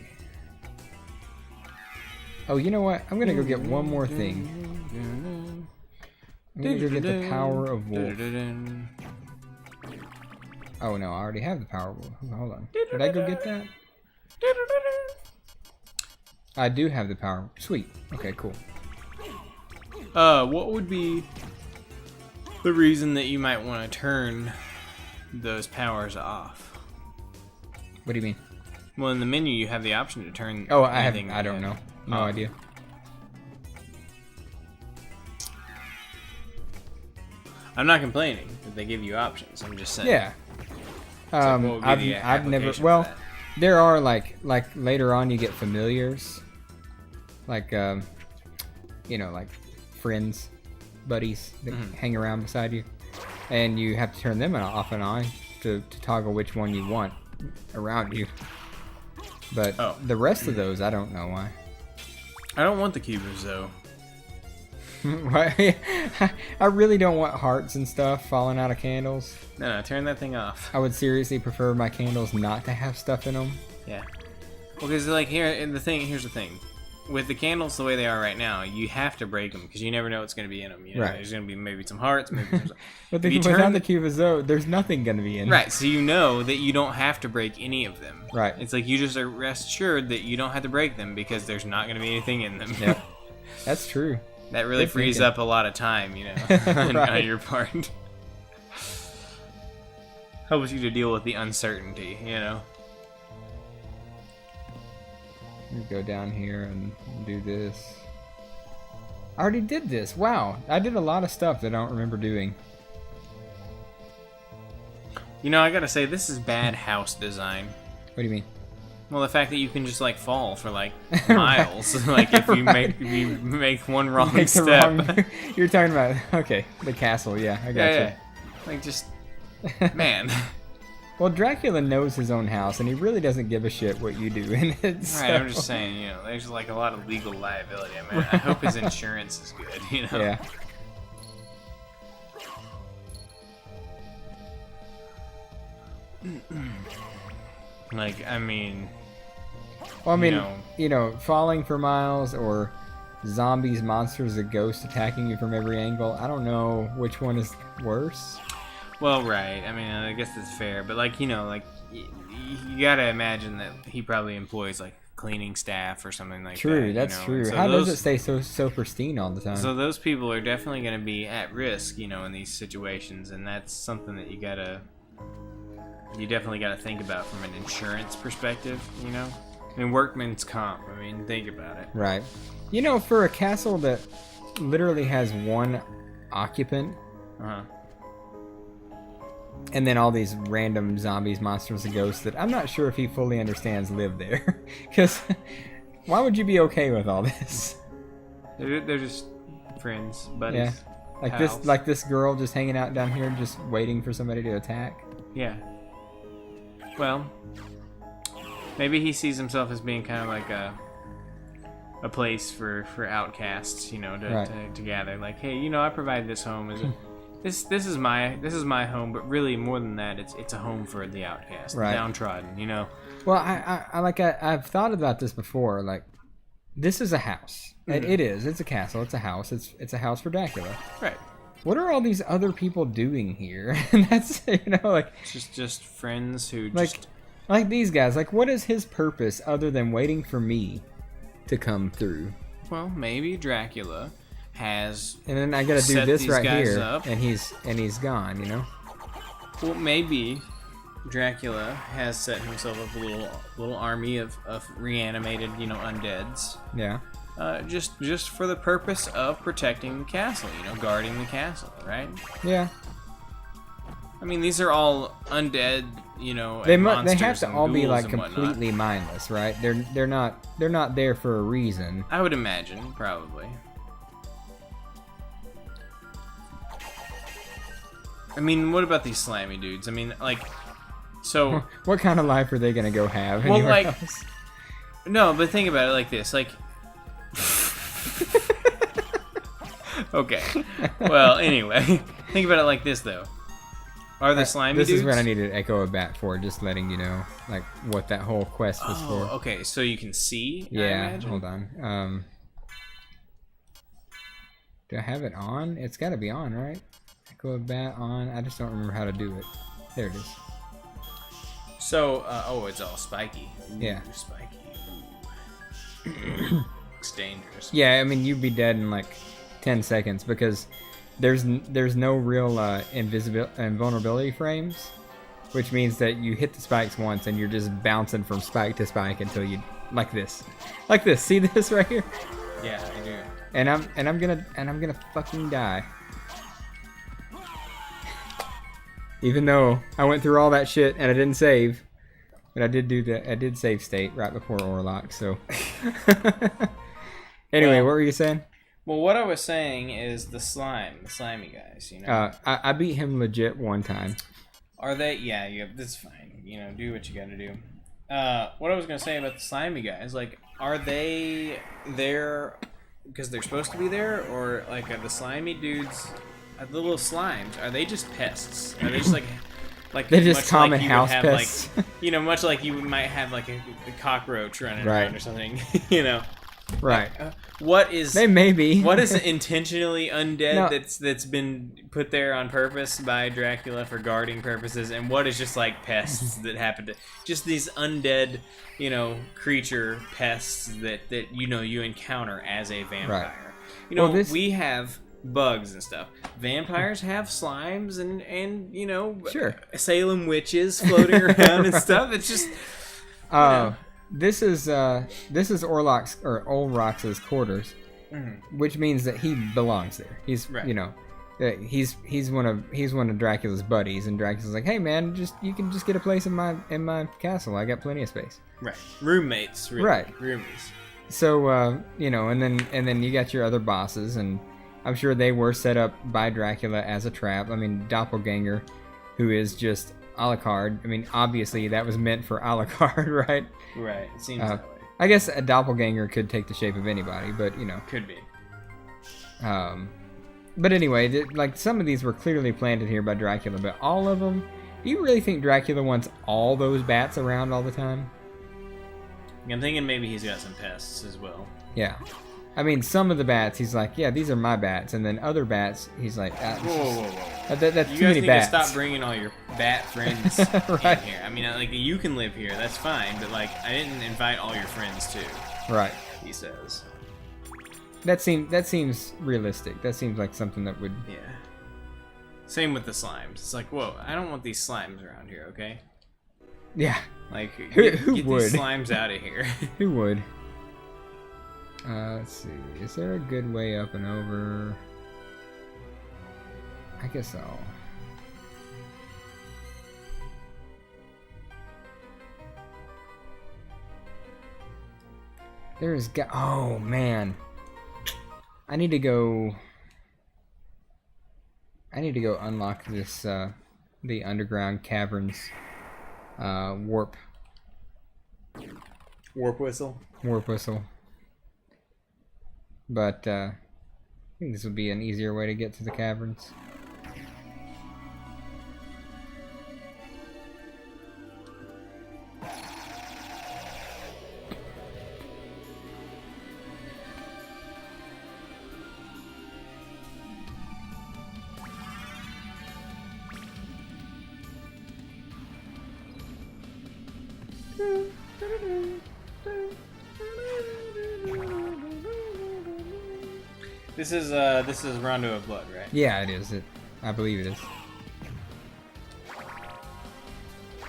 [SPEAKER 2] Oh, you know what? I'm gonna go get one more thing. I'm gonna go get the Power of Wolf. Oh no, I already have the power wheel. Hold on. Did I go get that? I do have the power. Sweet. Okay, cool.
[SPEAKER 1] What would be the reason that you might want to turn those powers off?
[SPEAKER 2] What do you mean?
[SPEAKER 1] Well, in the menu you have the option to turn.
[SPEAKER 2] Oh, I don't know. No
[SPEAKER 1] Oh.
[SPEAKER 2] idea.
[SPEAKER 1] I'm not complaining that they give you options. I'm just saying.
[SPEAKER 2] Yeah.
[SPEAKER 1] What would be the
[SPEAKER 2] I've never.
[SPEAKER 1] application for
[SPEAKER 2] Well,
[SPEAKER 1] that?
[SPEAKER 2] there are like later on you get familiars, like you know, like friends, buddies that hang around beside you, and you have to turn them off and on to toggle which one you want around you. But the rest of those, I don't know why.
[SPEAKER 1] I don't want the cubers though.
[SPEAKER 2] Why? I really don't want hearts and stuff falling out of candles.
[SPEAKER 1] No, turn that thing off.
[SPEAKER 2] I would seriously prefer my candles not to have stuff in them.
[SPEAKER 1] Yeah. Well, because like here's the thing. With the candles the way they are right now, you have to break them because you never know what's going to be in them. You know?
[SPEAKER 2] Right.
[SPEAKER 1] There's going to be maybe some hearts, maybe some...
[SPEAKER 2] But
[SPEAKER 1] If you
[SPEAKER 2] without
[SPEAKER 1] turn
[SPEAKER 2] the cube of Zoe, there's nothing going to be in
[SPEAKER 1] Right, so you know that you don't have to break any of them.
[SPEAKER 2] Right.
[SPEAKER 1] It's like you just are rest assured that you don't have to break them because there's not going to be anything in them.
[SPEAKER 2] Yeah. That's true.
[SPEAKER 1] That really
[SPEAKER 2] Good
[SPEAKER 1] frees
[SPEAKER 2] thinking.
[SPEAKER 1] up a lot of time, you know, on
[SPEAKER 2] Right.
[SPEAKER 1] your part. Helps you to deal with the uncertainty, you know.
[SPEAKER 2] Let me go down here and do this. I already did this. Wow. I did a lot of stuff that I don't remember doing.
[SPEAKER 1] You know, I gotta say, this is bad house design.
[SPEAKER 2] What do you mean?
[SPEAKER 1] Well, the fact that you can just like fall for like miles, like if you make one wrong
[SPEAKER 2] Make the
[SPEAKER 1] step.
[SPEAKER 2] wrong- You're talking about, okay, the castle. Yeah, I got you.
[SPEAKER 1] Yeah. Like just, man.
[SPEAKER 2] Well, Dracula knows his own house, and he really doesn't give a shit what you do in it. So.
[SPEAKER 1] Right, I'm just saying, you know, there's like a lot of legal liability. I mean, I hope his insurance is good, you know.
[SPEAKER 2] Yeah.
[SPEAKER 1] Like, I mean,
[SPEAKER 2] Well, I mean,
[SPEAKER 1] know.
[SPEAKER 2] you know, falling for miles or zombies, monsters, a ghost attacking you from every angle. I don't know which one is worse.
[SPEAKER 1] well, right. I mean, I guess that's fair, but like, you know, like you gotta imagine that he probably employs like cleaning staff or something like that.
[SPEAKER 2] True,
[SPEAKER 1] you
[SPEAKER 2] that's
[SPEAKER 1] know?
[SPEAKER 2] true.
[SPEAKER 1] So
[SPEAKER 2] How
[SPEAKER 1] those,
[SPEAKER 2] does it stay so pristine all the time?
[SPEAKER 1] So those people are definitely going to be at risk, you know, in these situations, and that's something that you definitely gotta think about from an insurance perspective, you know. I mean, workman's comp. I mean, think about it.
[SPEAKER 2] Right. You know, for a castle that literally has one occupant,
[SPEAKER 1] Uh-huh.
[SPEAKER 2] and then all these random zombies, monsters, and ghosts that I'm not sure if he fully understands live there. Because why would you be okay with all this?
[SPEAKER 1] They're just friends, buddies.
[SPEAKER 2] Yeah.
[SPEAKER 1] pals.
[SPEAKER 2] Like this girl just hanging out down here, just waiting for somebody to attack.
[SPEAKER 1] Yeah. Well, maybe he sees himself as being kind of like a place for outcasts, you know, to gather. Like, hey, you know, I provide this home as this is my home, but really more than that, it's a home for the outcast,
[SPEAKER 2] Right.
[SPEAKER 1] the downtrodden, you know.
[SPEAKER 2] Well, I've thought about this before. Like, this is a house.
[SPEAKER 1] Mm-hmm.
[SPEAKER 2] It is. It's a castle. It's a house. It's a house for Dracula.
[SPEAKER 1] Right.
[SPEAKER 2] What are all these other people doing here? And that's, you know, like
[SPEAKER 1] Just friends who
[SPEAKER 2] like like these guys. Like, what is his purpose other than waiting for me to come through?
[SPEAKER 1] well, maybe Dracula has.
[SPEAKER 2] And then I got to do
[SPEAKER 1] Set
[SPEAKER 2] this
[SPEAKER 1] these
[SPEAKER 2] right
[SPEAKER 1] guys
[SPEAKER 2] here,
[SPEAKER 1] up.
[SPEAKER 2] and he's gone. You know.
[SPEAKER 1] Well, maybe Dracula has set himself up a little army of reanimated, you know, undeads.
[SPEAKER 2] Yeah.
[SPEAKER 1] Just for the purpose of protecting the castle, you know, guarding the castle, right?
[SPEAKER 2] Yeah.
[SPEAKER 1] I mean, these are all undead, you know,
[SPEAKER 2] They
[SPEAKER 1] and
[SPEAKER 2] they
[SPEAKER 1] monsters
[SPEAKER 2] have to
[SPEAKER 1] and
[SPEAKER 2] all be
[SPEAKER 1] ghouls
[SPEAKER 2] like
[SPEAKER 1] and whatnot.
[SPEAKER 2] completely mindless, right? They're not there for a reason.
[SPEAKER 1] I would imagine, probably. I mean, what about these slimy dudes? I mean, like, so
[SPEAKER 2] What kind of life are they gonna go have?
[SPEAKER 1] Well,
[SPEAKER 2] anywhere
[SPEAKER 1] like-
[SPEAKER 2] else?
[SPEAKER 1] no, but think about it like this, like. Okay. Well, anyway, think about it like this, though. Are the slimy
[SPEAKER 2] This
[SPEAKER 1] dudes?
[SPEAKER 2] is what I needed Echo a Bat for, just letting you know, like, what that whole quest was
[SPEAKER 1] Oh,
[SPEAKER 2] for.
[SPEAKER 1] okay. So you can see. I
[SPEAKER 2] Yeah,
[SPEAKER 1] imagine?
[SPEAKER 2] hold on. Do I have it on? It's got to be on, right? Echo a Bat on. I just don't remember how to do it. There it is.
[SPEAKER 1] So, it's all spiky. Ooh,
[SPEAKER 2] Yeah.
[SPEAKER 1] Spiky. It's dangerous.
[SPEAKER 2] Yeah, I mean, you'd be dead in like 10 seconds because there's no real invulnerability frames, which means that you hit the spikes once and you're just bouncing from spike to spike until you like this. See this right here?
[SPEAKER 1] Yeah, I do.
[SPEAKER 2] And I'm gonna fucking die. Even though I went through all that shit and I didn't save, but I did save state right before Orlock. So anyway, what were you saying?
[SPEAKER 1] Well, what I was saying is the slimy guys. You know,
[SPEAKER 2] I beat him legit one time.
[SPEAKER 1] Are they? Yeah, that's fine. You know, do what you got to do. What I was gonna say about the slimy guys, like, are they there because they're supposed to be there, or like are the slimy dudes? The little slimes, are they just pests? Are they just like
[SPEAKER 2] they're just
[SPEAKER 1] much
[SPEAKER 2] common
[SPEAKER 1] like you
[SPEAKER 2] house
[SPEAKER 1] would have,
[SPEAKER 2] pests?
[SPEAKER 1] Like, you know, much like you might have like a cockroach running
[SPEAKER 2] Right.
[SPEAKER 1] around or something. You know,
[SPEAKER 2] Right.
[SPEAKER 1] what is
[SPEAKER 2] They may be.
[SPEAKER 1] what is intentionally undead
[SPEAKER 2] No.
[SPEAKER 1] that's been put there on purpose by Dracula for guarding purposes, and what is just like pests that happen to just these undead, you know, creature pests that you know you encounter as a vampire.
[SPEAKER 2] Right.
[SPEAKER 1] You know,
[SPEAKER 2] Well,
[SPEAKER 1] we have bugs and stuff. Vampires have slimes and you know,
[SPEAKER 2] Sure.
[SPEAKER 1] Salem witches floating around and stuff. It's just know.
[SPEAKER 2] This is Orlock's or Olrox's quarters, which means that he belongs there. He's
[SPEAKER 1] Right.
[SPEAKER 2] you know, he's one of Dracula's buddies, and Dracula's like, hey man, you can just get a place in my castle. I got plenty of space.
[SPEAKER 1] right. Roommates, really.
[SPEAKER 2] Right.
[SPEAKER 1] Roomies.
[SPEAKER 2] So you know, and then you got your other bosses, and I'm sure they were set up by Dracula as a trap. I mean, Doppelganger, who is just a la carte. I mean, obviously that was meant for a la carte, right?
[SPEAKER 1] Right. It seems that way.
[SPEAKER 2] I guess a doppelganger could take the shape of anybody, but you know.
[SPEAKER 1] Could be.
[SPEAKER 2] But anyway, like some of these were clearly planted here by Dracula, but all of them. Do you really think Dracula wants all those bats around all the time?
[SPEAKER 1] I'm thinking maybe he's got some pests as well.
[SPEAKER 2] Yeah. I mean, some of the bats, he's like, yeah, these are my bats, and then other bats, he's like,
[SPEAKER 1] Whoa.
[SPEAKER 2] that's
[SPEAKER 1] You
[SPEAKER 2] too
[SPEAKER 1] guys
[SPEAKER 2] many
[SPEAKER 1] need
[SPEAKER 2] bats.
[SPEAKER 1] to stop bringing all your bat friends
[SPEAKER 2] Right.
[SPEAKER 1] in here. I mean, like, you can live here, that's fine, but, like, I didn't invite all your friends, too,
[SPEAKER 2] Right.
[SPEAKER 1] he says.
[SPEAKER 2] That seems realistic. That seems like something that would.
[SPEAKER 1] Yeah. Same with the slimes. It's like, whoa, I don't want these slimes around here, okay?
[SPEAKER 2] Yeah.
[SPEAKER 1] Like,
[SPEAKER 2] Who
[SPEAKER 1] get
[SPEAKER 2] would?
[SPEAKER 1] these slimes out of here.
[SPEAKER 2] Who would? Let's see. Is there a good way up and over? I guess so. There's oh man. I need to go unlock this the underground caverns warp
[SPEAKER 1] whistle.
[SPEAKER 2] whistle. But I think this would be an easier way to get to the caverns.
[SPEAKER 1] This is Rondo of Blood, right?
[SPEAKER 2] Yeah, it is. I believe it is.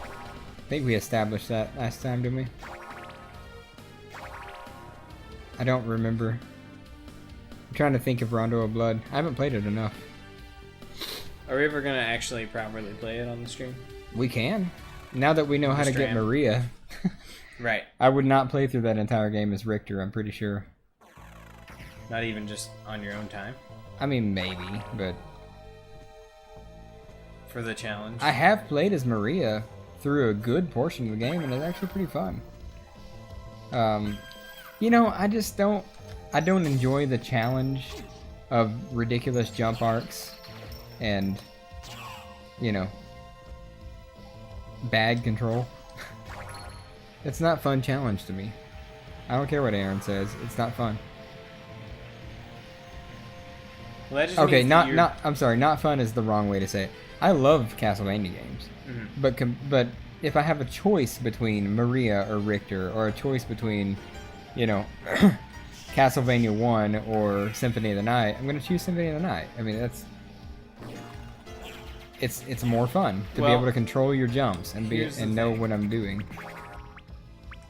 [SPEAKER 2] I think we established that last time, didn't we? I don't remember. I'm trying to think of Rondo of Blood. I haven't played it enough.
[SPEAKER 1] Are we ever gonna actually properly play it on the stream?
[SPEAKER 2] We can. Now that we know how to get
[SPEAKER 1] Stram.
[SPEAKER 2] Maria.
[SPEAKER 1] Right.
[SPEAKER 2] I would not play through that entire game as Richter, I'm pretty sure.
[SPEAKER 1] Not even just on your own time?
[SPEAKER 2] I mean, maybe, but...
[SPEAKER 1] For the challenge?
[SPEAKER 2] I have played as Maria through a good portion of the game, and it's actually pretty fun. You know, I don't enjoy the challenge of ridiculous jump arcs and, you know, bad control. It's not fun challenge to me. I don't care what Aaron says. It's not fun.
[SPEAKER 1] Well, that just
[SPEAKER 2] Okay,
[SPEAKER 1] means that
[SPEAKER 2] I'm sorry, not fun is the wrong way to say it. I love Castlevania games, but if I have a choice between Maria or Richter, or a choice between, you know, Castlevania 1 or Symphony of the Night, I'm going to choose Symphony of the Night. I mean, it's more fun to be able to control your jumps and know what I'm doing.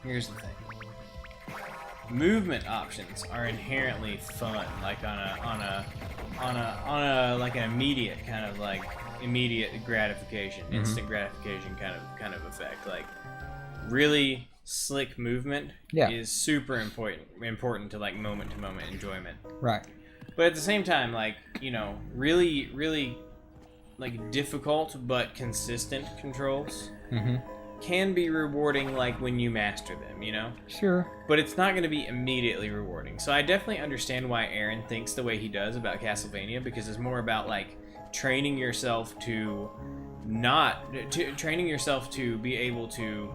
[SPEAKER 1] Here's the thing. Movement options are inherently fun, like on a like an immediate kind of like immediate gratification, instant gratification kind of effect. Like really slick movement is super important to like moment to moment enjoyment.
[SPEAKER 2] Right.
[SPEAKER 1] But at the same time, like, you know, really like difficult but consistent controls can be rewarding, like when you master them, you know?
[SPEAKER 2] Sure.
[SPEAKER 1] But it's not going to be immediately rewarding. So I definitely understand why Aaron thinks the way he does about Castlevania, because it's more about like training yourself to be able to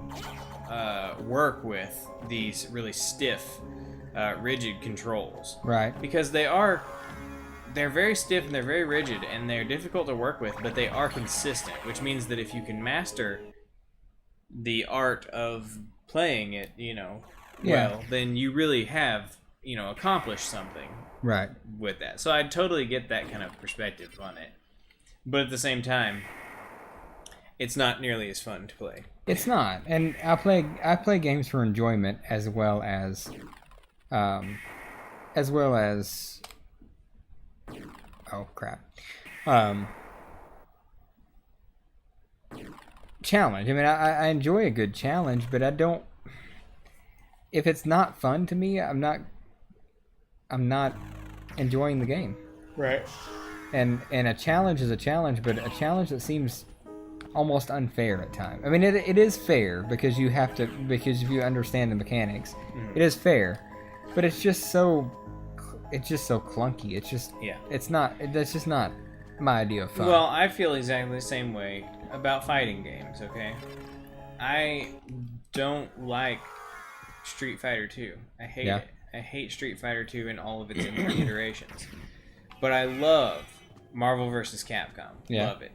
[SPEAKER 1] work with these really stiff, rigid controls.
[SPEAKER 2] Right.
[SPEAKER 1] Because they're very stiff and they're very rigid and they're difficult to work with, but they are consistent, which means that if you can master the art of playing it, you know, well, then you really have, you know, accomplished something with that. So I totally get that kind of perspective on it. But at the same time, it's not nearly as fun to play.
[SPEAKER 2] It's not. And I play games for enjoyment as well as oh crap. Challenge. I mean, I enjoy a good challenge, but I don't. If it's not fun to me, I'm not enjoying the game.
[SPEAKER 1] Right.
[SPEAKER 2] And a challenge is a challenge, but a challenge that seems almost unfair at times. I mean, it is fair because if you understand the mechanics, it is fair, but it's just so clunky. It's just that's just not my idea of fun.
[SPEAKER 1] Well, I feel exactly the same way about fighting games, okay? I don't like Street Fighter 2. I hate it. I hate Street Fighter 2 in all of its iterations. But I love Marvel vs. Capcom. Love it.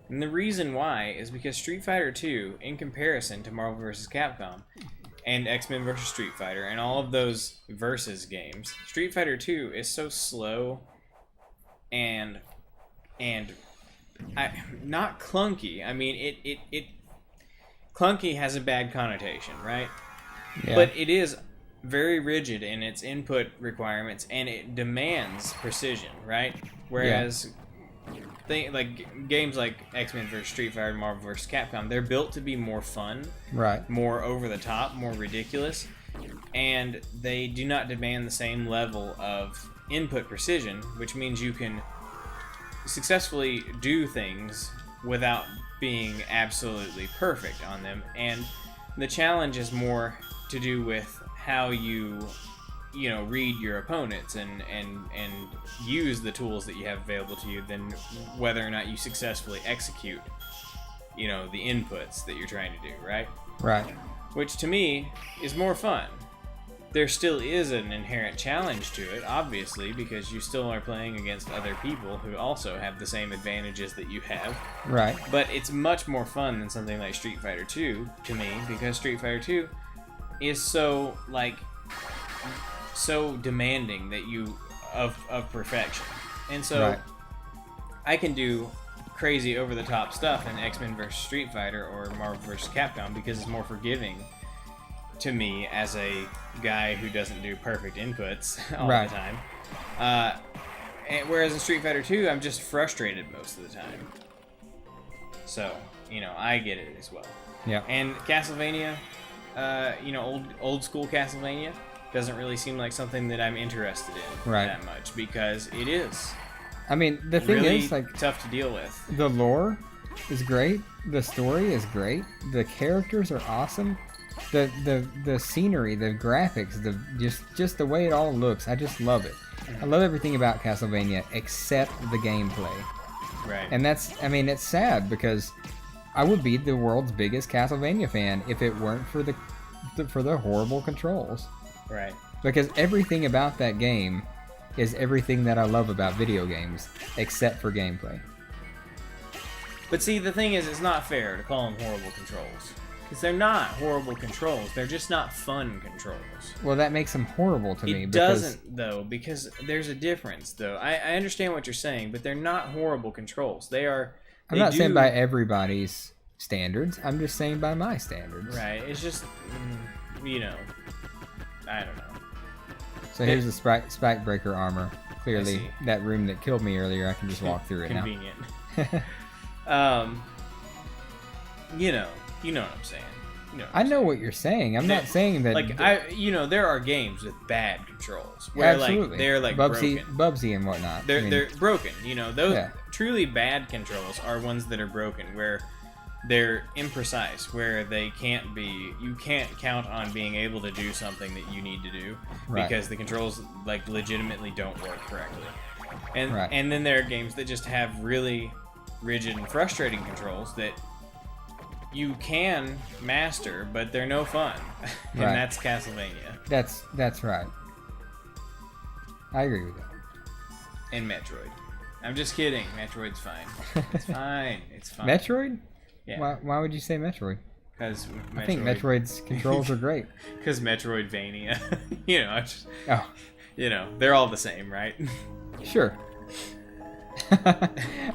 [SPEAKER 1] And the reason why is because Street Fighter 2, in comparison to Marvel vs. Capcom and X-Men vs. Street Fighter and all of those versus games, Street Fighter 2 is so slow and not clunky. I mean, it clunky has a bad connotation, right? Yeah. But it is very rigid in its input requirements, and it demands precision, right? Whereas games like X-Men vs. Street Fighter, Marvel vs. Capcom, they're built to be more fun,
[SPEAKER 2] right?
[SPEAKER 1] More over the top, more ridiculous, and they do not demand the same level of input precision, which means you can successfully do things without being absolutely perfect on them. And the challenge is more to do with how you read your opponents and use the tools that you have available to you than whether or not you successfully execute, the inputs that you're trying to do, right?
[SPEAKER 2] Right.
[SPEAKER 1] Which to me is more fun. There still is an inherent challenge to it, obviously, because you still are playing against other people who also have the same advantages that you have.
[SPEAKER 2] Right.
[SPEAKER 1] But it's much more fun than something like Street Fighter 2 to me, because Street Fighter 2 is so demanding that of perfection. And so I can do crazy over the top stuff in X-Men vs. Street Fighter or Marvel vs. Capcom because it's more forgiving to me as a guy who doesn't do perfect inputs all the time. Whereas in Street Fighter 2, I'm just frustrated most of the time. So, I get it as well.
[SPEAKER 2] Yeah.
[SPEAKER 1] And Castlevania, old school Castlevania doesn't really seem like something that I'm interested in that much, because it is.
[SPEAKER 2] I mean, the thing
[SPEAKER 1] really
[SPEAKER 2] is,
[SPEAKER 1] tough to deal with.
[SPEAKER 2] The lore is great. The story is great. The characters are awesome. The scenery, the graphics, just the way it all looks. I just love it. I love everything about Castlevania except the gameplay.
[SPEAKER 1] Right.
[SPEAKER 2] And it's sad because I would be the world's biggest Castlevania fan if it weren't for the horrible controls.
[SPEAKER 1] Right.
[SPEAKER 2] Because everything about that game is everything that I love about video games, except for gameplay.
[SPEAKER 1] But see, the thing is, it's not fair to call them horrible controls. Because they're not horrible controls. They're just not fun controls.
[SPEAKER 2] Well, that makes them horrible to me.
[SPEAKER 1] It doesn't, though, because there's a difference, though. I understand what you're saying, but they're not horrible controls. They are...
[SPEAKER 2] I'm not saying by everybody's standards. I'm just saying by my standards.
[SPEAKER 1] Right. It's just, you know, I don't know.
[SPEAKER 2] So here's the spike breaker armor. Clearly, that room that killed me earlier, I can just walk through it now.
[SPEAKER 1] Convenient. You know what I'm saying.
[SPEAKER 2] I know what you're saying. I'm not saying that.
[SPEAKER 1] Like there are games with bad controls where
[SPEAKER 2] absolutely.
[SPEAKER 1] they're like
[SPEAKER 2] Bubsy and whatnot.
[SPEAKER 1] They're broken. Those truly bad controls are ones that are broken, where they're imprecise, where you can't count on being able to do something that you need to do because the controls like legitimately don't work correctly. And then there are games that just have really rigid and frustrating controls that you can master, but they're no fun. And that's Castlevania.
[SPEAKER 2] That's right. I agree with that.
[SPEAKER 1] And Metroid. I'm just kidding. Metroid's fine. It's fine. It's fine.
[SPEAKER 2] Metroid?
[SPEAKER 1] Yeah.
[SPEAKER 2] Why would you say Metroid?
[SPEAKER 1] Because
[SPEAKER 2] I think Metroid's controls are great.
[SPEAKER 1] Because Metroidvania. They're all the same, right?
[SPEAKER 2] Sure.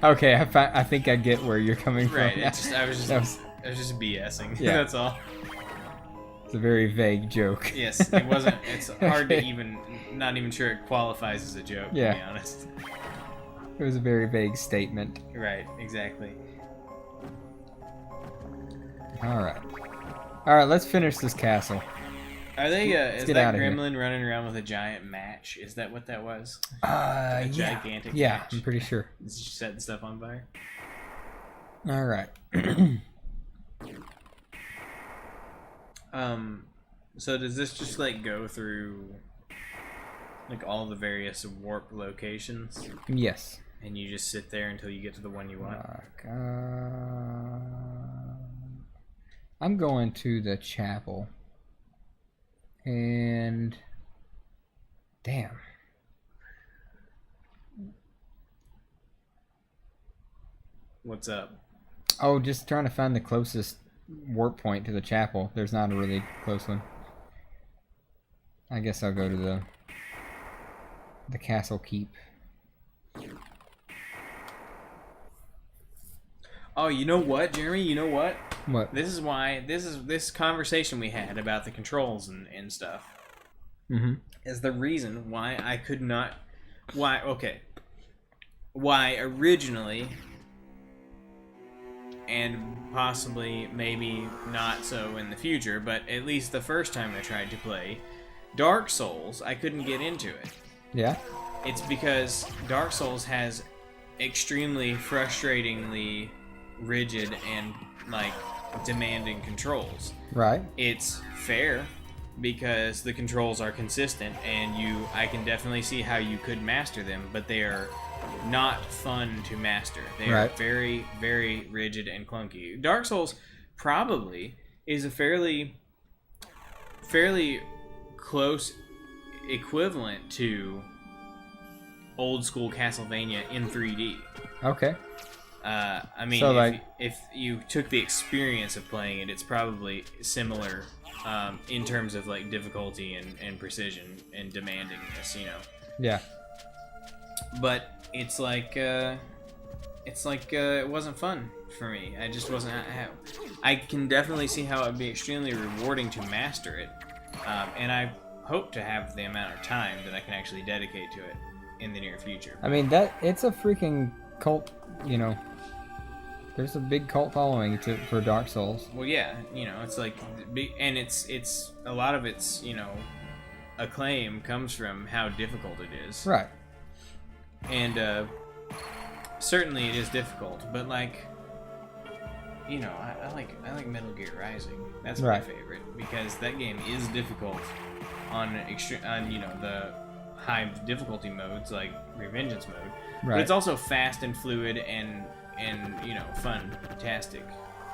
[SPEAKER 2] Okay, I think I get where you're coming from.
[SPEAKER 1] Right. I was just BSing.
[SPEAKER 2] Yeah.
[SPEAKER 1] That's all.
[SPEAKER 2] It's a very vague joke.
[SPEAKER 1] Yes, it wasn't. It's hard to not even sure it qualifies as a joke, to be honest.
[SPEAKER 2] It was a very vague statement.
[SPEAKER 1] Right, exactly.
[SPEAKER 2] Alright, let's finish this castle.
[SPEAKER 1] Are they, is that gremlin running around with a giant match? Is that what that was? A gigantic match?
[SPEAKER 2] I'm pretty sure.
[SPEAKER 1] Is she setting stuff on fire?
[SPEAKER 2] Alright.
[SPEAKER 1] So does this just like go through like all the various warp locations?
[SPEAKER 2] Yes.
[SPEAKER 1] And you just sit there until you get to the one you want?
[SPEAKER 2] I'm going to the chapel. And damn.
[SPEAKER 1] What's up?
[SPEAKER 2] Oh, just trying to find the closest warp point to the chapel. There's not a really close one. I guess I'll go to the castle keep.
[SPEAKER 1] Oh, you know what, Jeremy? You know what?
[SPEAKER 2] What?
[SPEAKER 1] This is why this conversation we had about the controls and stuff is the reason why I could not. Why originally, and possibly maybe not so in the future, but at least the first time I tried to play Dark Souls, I couldn't get into it.
[SPEAKER 2] Yeah?
[SPEAKER 1] It's because Dark Souls has extremely frustratingly rigid and like demanding controls.
[SPEAKER 2] Right.
[SPEAKER 1] It's fair because the controls are consistent and I can definitely see how you could master them, but they are not fun to master. They are very, very rigid and clunky. Dark Souls probably is a fairly close equivalent to old school Castlevania in 3D.
[SPEAKER 2] Okay.
[SPEAKER 1] I mean,
[SPEAKER 2] so
[SPEAKER 1] if you took the experience of playing it, it's probably similar in terms of like difficulty and precision and demandingness,
[SPEAKER 2] Yeah.
[SPEAKER 1] But it's like it wasn't fun for me. I just wasn't. I can definitely see how it would be extremely rewarding to master it, and I hope to have the amount of time that I can actually dedicate to it in the near future.
[SPEAKER 2] I mean, it's a freaking cult, There's a big cult following for Dark Souls.
[SPEAKER 1] Well, yeah, it's like, and it's a lot of its, acclaim comes from how difficult it is.
[SPEAKER 2] Right.
[SPEAKER 1] And certainly it is difficult, but like, I like Metal Gear Rising. That's my favorite because that game is difficult on the high difficulty modes like Revengeance mode.
[SPEAKER 2] Right.
[SPEAKER 1] But it's also fast and fluid and fun-tastic.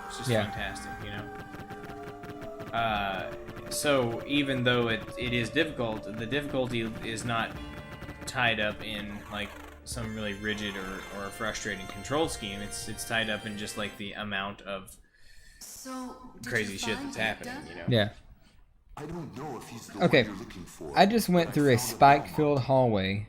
[SPEAKER 1] It's just fantastic, So even though it is difficult, the difficulty is not tied up in like some really rigid or frustrating control scheme. It's tied up in just like the amount of crazy shit that's happening, you know.
[SPEAKER 2] Yeah.
[SPEAKER 4] I don't know if he's the
[SPEAKER 2] Okay.
[SPEAKER 4] one you're looking for.
[SPEAKER 2] I just went through a spike-filled hallway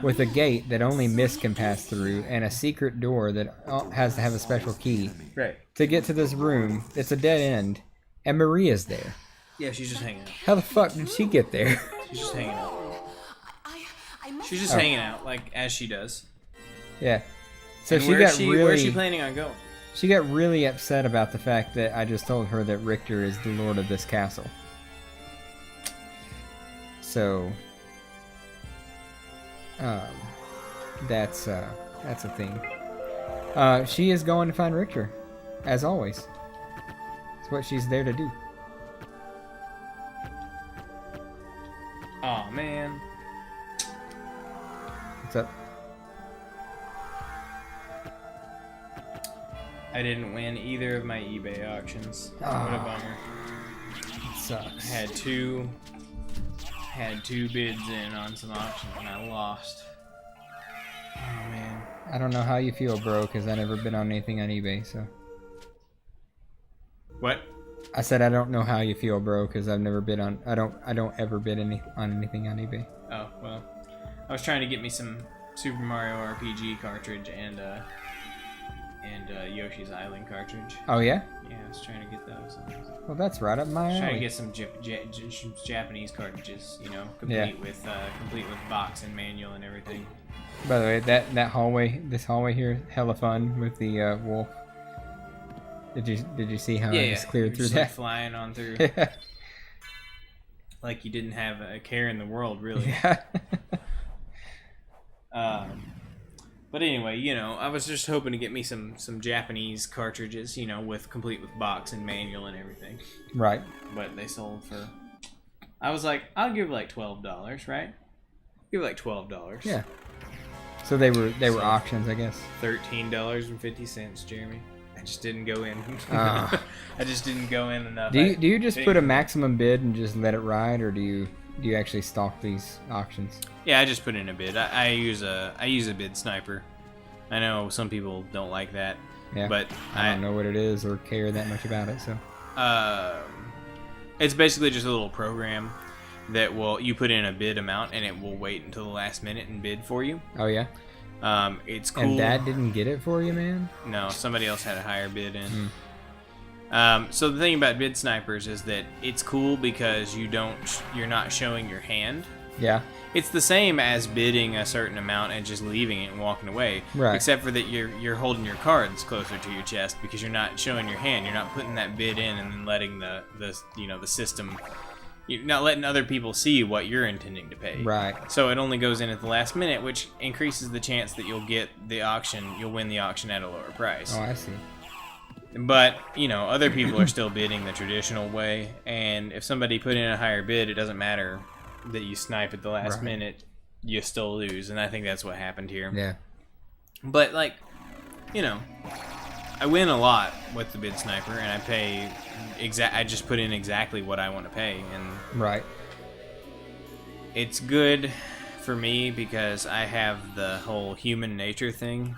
[SPEAKER 2] with a gate that only mist can pass through and a secret door that has to have a special key.
[SPEAKER 1] Right.
[SPEAKER 2] To get to this room, it's a dead end, and Maria's there.
[SPEAKER 1] Yeah, she's just hanging out.
[SPEAKER 2] How the fuck did she get there?
[SPEAKER 1] She's just hanging out. She's just hanging out, like, as she does.
[SPEAKER 2] Yeah. So
[SPEAKER 1] And
[SPEAKER 2] she
[SPEAKER 1] where
[SPEAKER 2] got
[SPEAKER 1] is she,
[SPEAKER 2] really...
[SPEAKER 1] Where's she planning on going?
[SPEAKER 2] She got really upset about the fact that I just told her that Richter is the lord of this castle. So... that's a thing. She is going to find Richter, as always. It's what she's there to do.
[SPEAKER 1] Aw, man.
[SPEAKER 2] What's up?
[SPEAKER 1] I didn't win either of my eBay auctions. What a bummer.
[SPEAKER 2] It sucks.
[SPEAKER 1] Had two bids in on some auctions and I lost. Oh man.
[SPEAKER 2] I don't know how you feel, bro, because I never bid on anything on eBay, so.
[SPEAKER 1] What?
[SPEAKER 2] I said I don't know how you feel, bro, because I've never bid on. I don't ever bid on anything on eBay.
[SPEAKER 1] Oh well. I was trying to get me some Super Mario RPG cartridge and Yoshi's Island cartridge.
[SPEAKER 2] Oh yeah?
[SPEAKER 1] Yeah, I was trying to get those.
[SPEAKER 2] Well, that's right up my
[SPEAKER 1] Trying to
[SPEAKER 2] alley.
[SPEAKER 1] get some Japanese cartridges, you know, complete with box and manual and everything.
[SPEAKER 2] By the way, that hallway, this hallway here, hella fun with the wolf. Did you see how I just cleared
[SPEAKER 1] You're
[SPEAKER 2] through
[SPEAKER 1] just,
[SPEAKER 2] that?
[SPEAKER 1] like, flying on through. Like you didn't have a care in the world, really.
[SPEAKER 2] Yeah.
[SPEAKER 1] But anyway, you know, I was just hoping to get me some Japanese cartridges, you know, complete with box and manual and everything.
[SPEAKER 2] Right.
[SPEAKER 1] But they sold for. I was like, I'll give like $12, right? Give like $12.
[SPEAKER 2] Yeah. So they were auctions, I guess.
[SPEAKER 1] $13.50, Jeremy. I just didn't go in.
[SPEAKER 2] Ah.
[SPEAKER 1] I just didn't go in enough.
[SPEAKER 2] Do you just put a maximum bid and just let it ride, or do you actually stalk these auctions?
[SPEAKER 1] Yeah, I just put in a bid. I use a bid sniper. I know some people don't like that.
[SPEAKER 2] Yeah.
[SPEAKER 1] But
[SPEAKER 2] I don't know what it is or care that much about it, so.
[SPEAKER 1] It's basically just a little program that you put in a bid amount and it will wait until the last minute and bid for you.
[SPEAKER 2] Oh yeah.
[SPEAKER 1] It's cool.
[SPEAKER 2] And Dad didn't get it for you, man?
[SPEAKER 1] No, somebody else had a higher bid in. So the thing about bid snipers is that it's cool because you're not showing your hand.
[SPEAKER 2] Yeah.
[SPEAKER 1] It's the same as bidding a certain amount and just leaving it and walking away.
[SPEAKER 2] Right.
[SPEAKER 1] Except for that you're holding your cards closer to your chest because you're not showing your hand. You're not putting that bid in and then letting the system. You're not letting other people see what you're intending to pay.
[SPEAKER 2] Right.
[SPEAKER 1] So it only goes in at the last minute, which increases the chance that you'll win the auction at a lower price.
[SPEAKER 2] Oh, I see.
[SPEAKER 1] But, you know, other people are still bidding the traditional way, and if somebody put in a higher bid, it doesn't matter that you snipe at the last minute, you still lose, and I think that's what happened here.
[SPEAKER 2] Yeah.
[SPEAKER 1] But, like, you know, I win a lot with the bid sniper, and I pay I just put in exactly what I want to pay, and
[SPEAKER 2] Right.
[SPEAKER 1] it's good for me because I have the whole human nature thing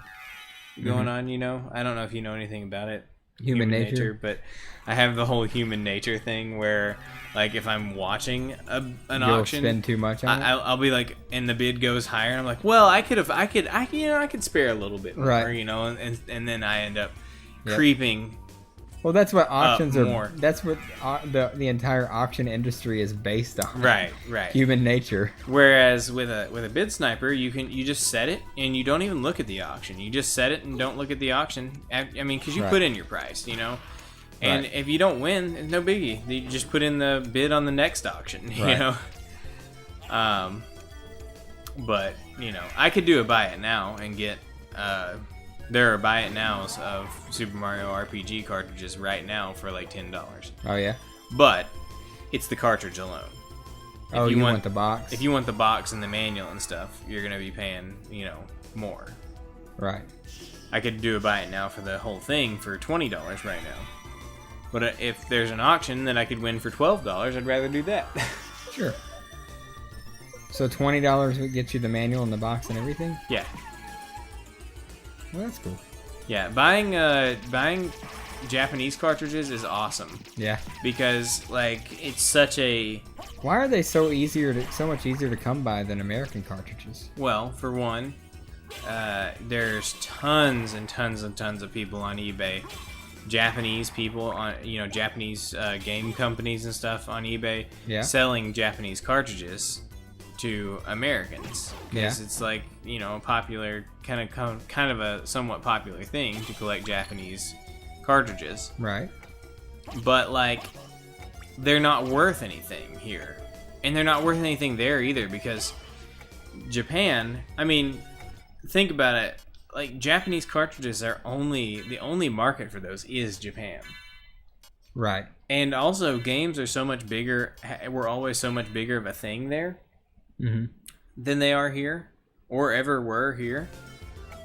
[SPEAKER 1] going on, you know? I don't know if you know anything about it.
[SPEAKER 2] Human nature?
[SPEAKER 1] But I have the whole human nature thing where, like, if I'm watching an
[SPEAKER 2] You'll
[SPEAKER 1] auction,
[SPEAKER 2] spend too much on it?
[SPEAKER 1] I'll be like, and the bid goes higher, and I'm like, well, I could spare a little bit more,
[SPEAKER 2] Right.
[SPEAKER 1] you know, and then I end up
[SPEAKER 2] Yep.
[SPEAKER 1] creeping.
[SPEAKER 2] Well, that's what auctions are.
[SPEAKER 1] more.
[SPEAKER 2] That's what the entire auction industry is based on.
[SPEAKER 1] Right.
[SPEAKER 2] Human nature.
[SPEAKER 1] Whereas with a bid sniper, you just set it and you don't even look at the auction. You just set it and don't look at the auction. I mean, because you
[SPEAKER 2] Right.
[SPEAKER 1] put in your price, you know. And
[SPEAKER 2] Right.
[SPEAKER 1] if you don't win, it's no biggie. You just put in the bid on the next auction, you
[SPEAKER 2] Right.
[SPEAKER 1] know. But you know, I could do a buy it now and get. There are buy it nows of Super Mario RPG cartridges right now for like $10.
[SPEAKER 2] Oh yeah.
[SPEAKER 1] But it's the cartridge alone.
[SPEAKER 2] Oh, you want the box?
[SPEAKER 1] If you want the box and the manual and stuff, you're gonna be paying, you know, more.
[SPEAKER 2] Right.
[SPEAKER 1] I could do a buy it now for the whole thing for $20 right now. But if there's an auction that I could win for $12, I'd rather do that.
[SPEAKER 2] Sure. So $20 would get you the manual and the box and everything?
[SPEAKER 1] Yeah.
[SPEAKER 2] Well, that's cool.
[SPEAKER 1] Yeah, buying Japanese cartridges is awesome
[SPEAKER 2] Yeah.
[SPEAKER 1] because like it's such a
[SPEAKER 2] Why are they so much easier to come by than American cartridges?
[SPEAKER 1] well, for one, there's tons and tons and tons of people on eBay, Japanese people on Japanese game companies and stuff on eBay selling Japanese cartridges to Americans because it's like a popular kind of a somewhat popular thing to collect Japanese cartridges,
[SPEAKER 2] Right.
[SPEAKER 1] but like they're not worth anything here, and they're not worth anything there either because Japan, I mean, think about it, like Japanese cartridges are the only market for those is Japan.
[SPEAKER 2] Right.
[SPEAKER 1] And also games are so much bigger, were always so much bigger of a thing there than they are here or ever were here,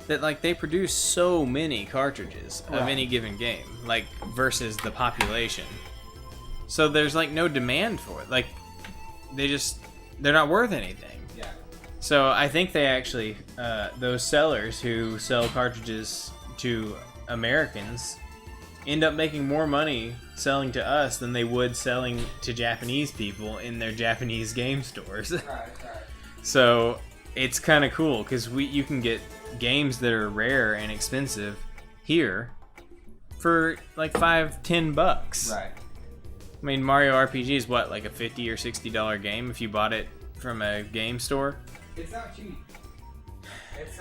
[SPEAKER 1] that like they produce so many cartridges of any given game, like versus the population. So there's like no demand for it. Like they're not worth anything.
[SPEAKER 2] Yeah.
[SPEAKER 1] So I think they actually those sellers who sell cartridges to Americans end up making more money selling to us than they would selling to Japanese people in their Japanese game stores.
[SPEAKER 2] Right.
[SPEAKER 1] So it's kind of cool because you can get games that are rare and expensive here for like $5-10.
[SPEAKER 2] Right.
[SPEAKER 1] I mean, Mario RPG is what, like a $50 or $60 game if you bought it from a game store?
[SPEAKER 2] It's not cheap. It's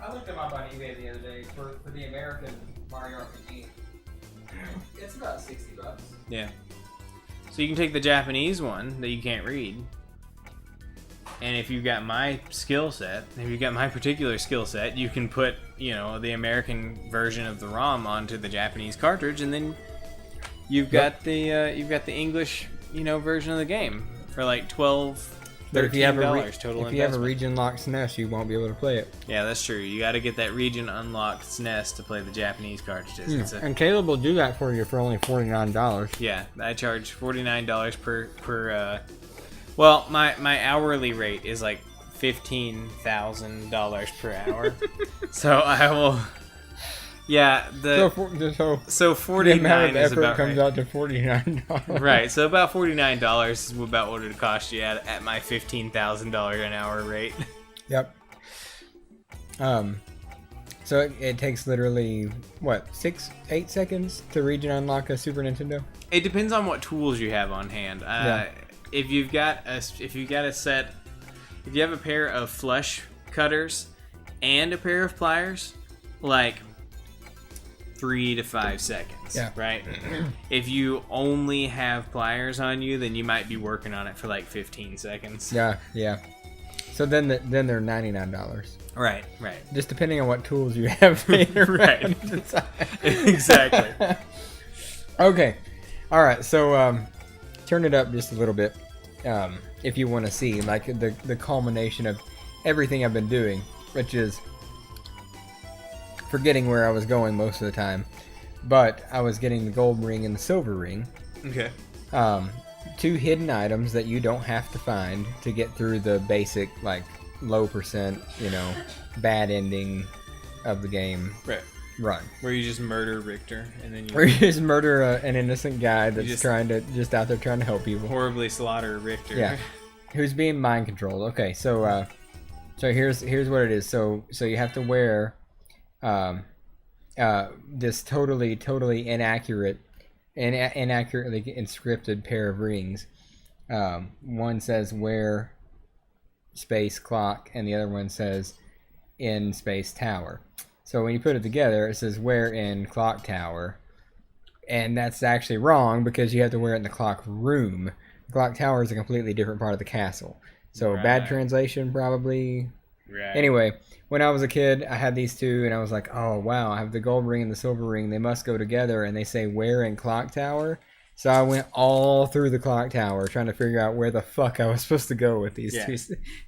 [SPEAKER 2] I looked them up on eBay the other day for the American Mario RPG. It's about $60.
[SPEAKER 1] Yeah. So you can take the Japanese one that you can't read, and if you've got my skill set, if you've got my particular skill set, you can put, the American version of the ROM onto the Japanese cartridge, and then you've got the English, version of the game for like $12,
[SPEAKER 2] But if you have
[SPEAKER 1] $13 total
[SPEAKER 2] if you have a
[SPEAKER 1] investment.
[SPEAKER 2] region locked SNES, you won't be able to play it.
[SPEAKER 1] Yeah, that's true. You got to get that region unlocked SNES to play the Japanese cartridges. It's
[SPEAKER 2] And Caleb will do that for you for only $49.
[SPEAKER 1] yeah, I charge $49 per. Well, my hourly rate is like $15,000 per hour, so I will. Yeah,
[SPEAKER 2] So
[SPEAKER 1] so
[SPEAKER 2] the amount
[SPEAKER 1] $49
[SPEAKER 2] of
[SPEAKER 1] is
[SPEAKER 2] effort
[SPEAKER 1] about
[SPEAKER 2] comes
[SPEAKER 1] right.
[SPEAKER 2] out to $49.
[SPEAKER 1] Right, so about $49 is about what it would cost you at my $15,000 an hour rate.
[SPEAKER 2] Yep. So it takes literally what 6-8 seconds to region unlock a Super Nintendo.
[SPEAKER 1] It depends on what tools you have on hand. If you have a pair of flush cutters and a pair of pliers, like 3 to 5 seconds.
[SPEAKER 2] Yeah.
[SPEAKER 1] Right. If you only have pliers on you, then you might be working on it for like 15 seconds.
[SPEAKER 2] Yeah. So then they're $99.
[SPEAKER 1] Right.
[SPEAKER 2] Just depending on what tools you have.
[SPEAKER 1] Right. Exactly.
[SPEAKER 2] Okay. All right. So turn it up just a little bit if you want to see like the culmination of everything I've been doing, which is forgetting where I was going most of the time, but I was getting the gold ring and the silver ring.
[SPEAKER 1] Okay.
[SPEAKER 2] 2 hidden items that you don't have to find to get through the basic like low percent, bad ending of the game.
[SPEAKER 1] Right.
[SPEAKER 2] Run.
[SPEAKER 1] Where you just murder Richter and then
[SPEAKER 2] Or
[SPEAKER 1] you
[SPEAKER 2] you just murder an innocent guy that's
[SPEAKER 1] just
[SPEAKER 2] out there trying to help people.
[SPEAKER 1] horribly slaughter Richter.
[SPEAKER 2] Yeah. Who's being mind controlled. Okay, so here's what it is. So you have to wear this totally inaccurately inscripted pair of rings. One says wear space clock and the other one says in space tower. So when you put it together, it says wear in clock tower, and that's actually wrong because you have to wear it in the clock room. The clock tower is a completely different part of the castle. So bad translation probably.
[SPEAKER 1] Right.
[SPEAKER 2] Anyway, when I was a kid, I had these two, and I was like, oh, wow, I have the gold ring and the silver ring. They must go together, and they say where in clock tower. So I went all through the clock tower trying to figure out where the fuck I was supposed to go with these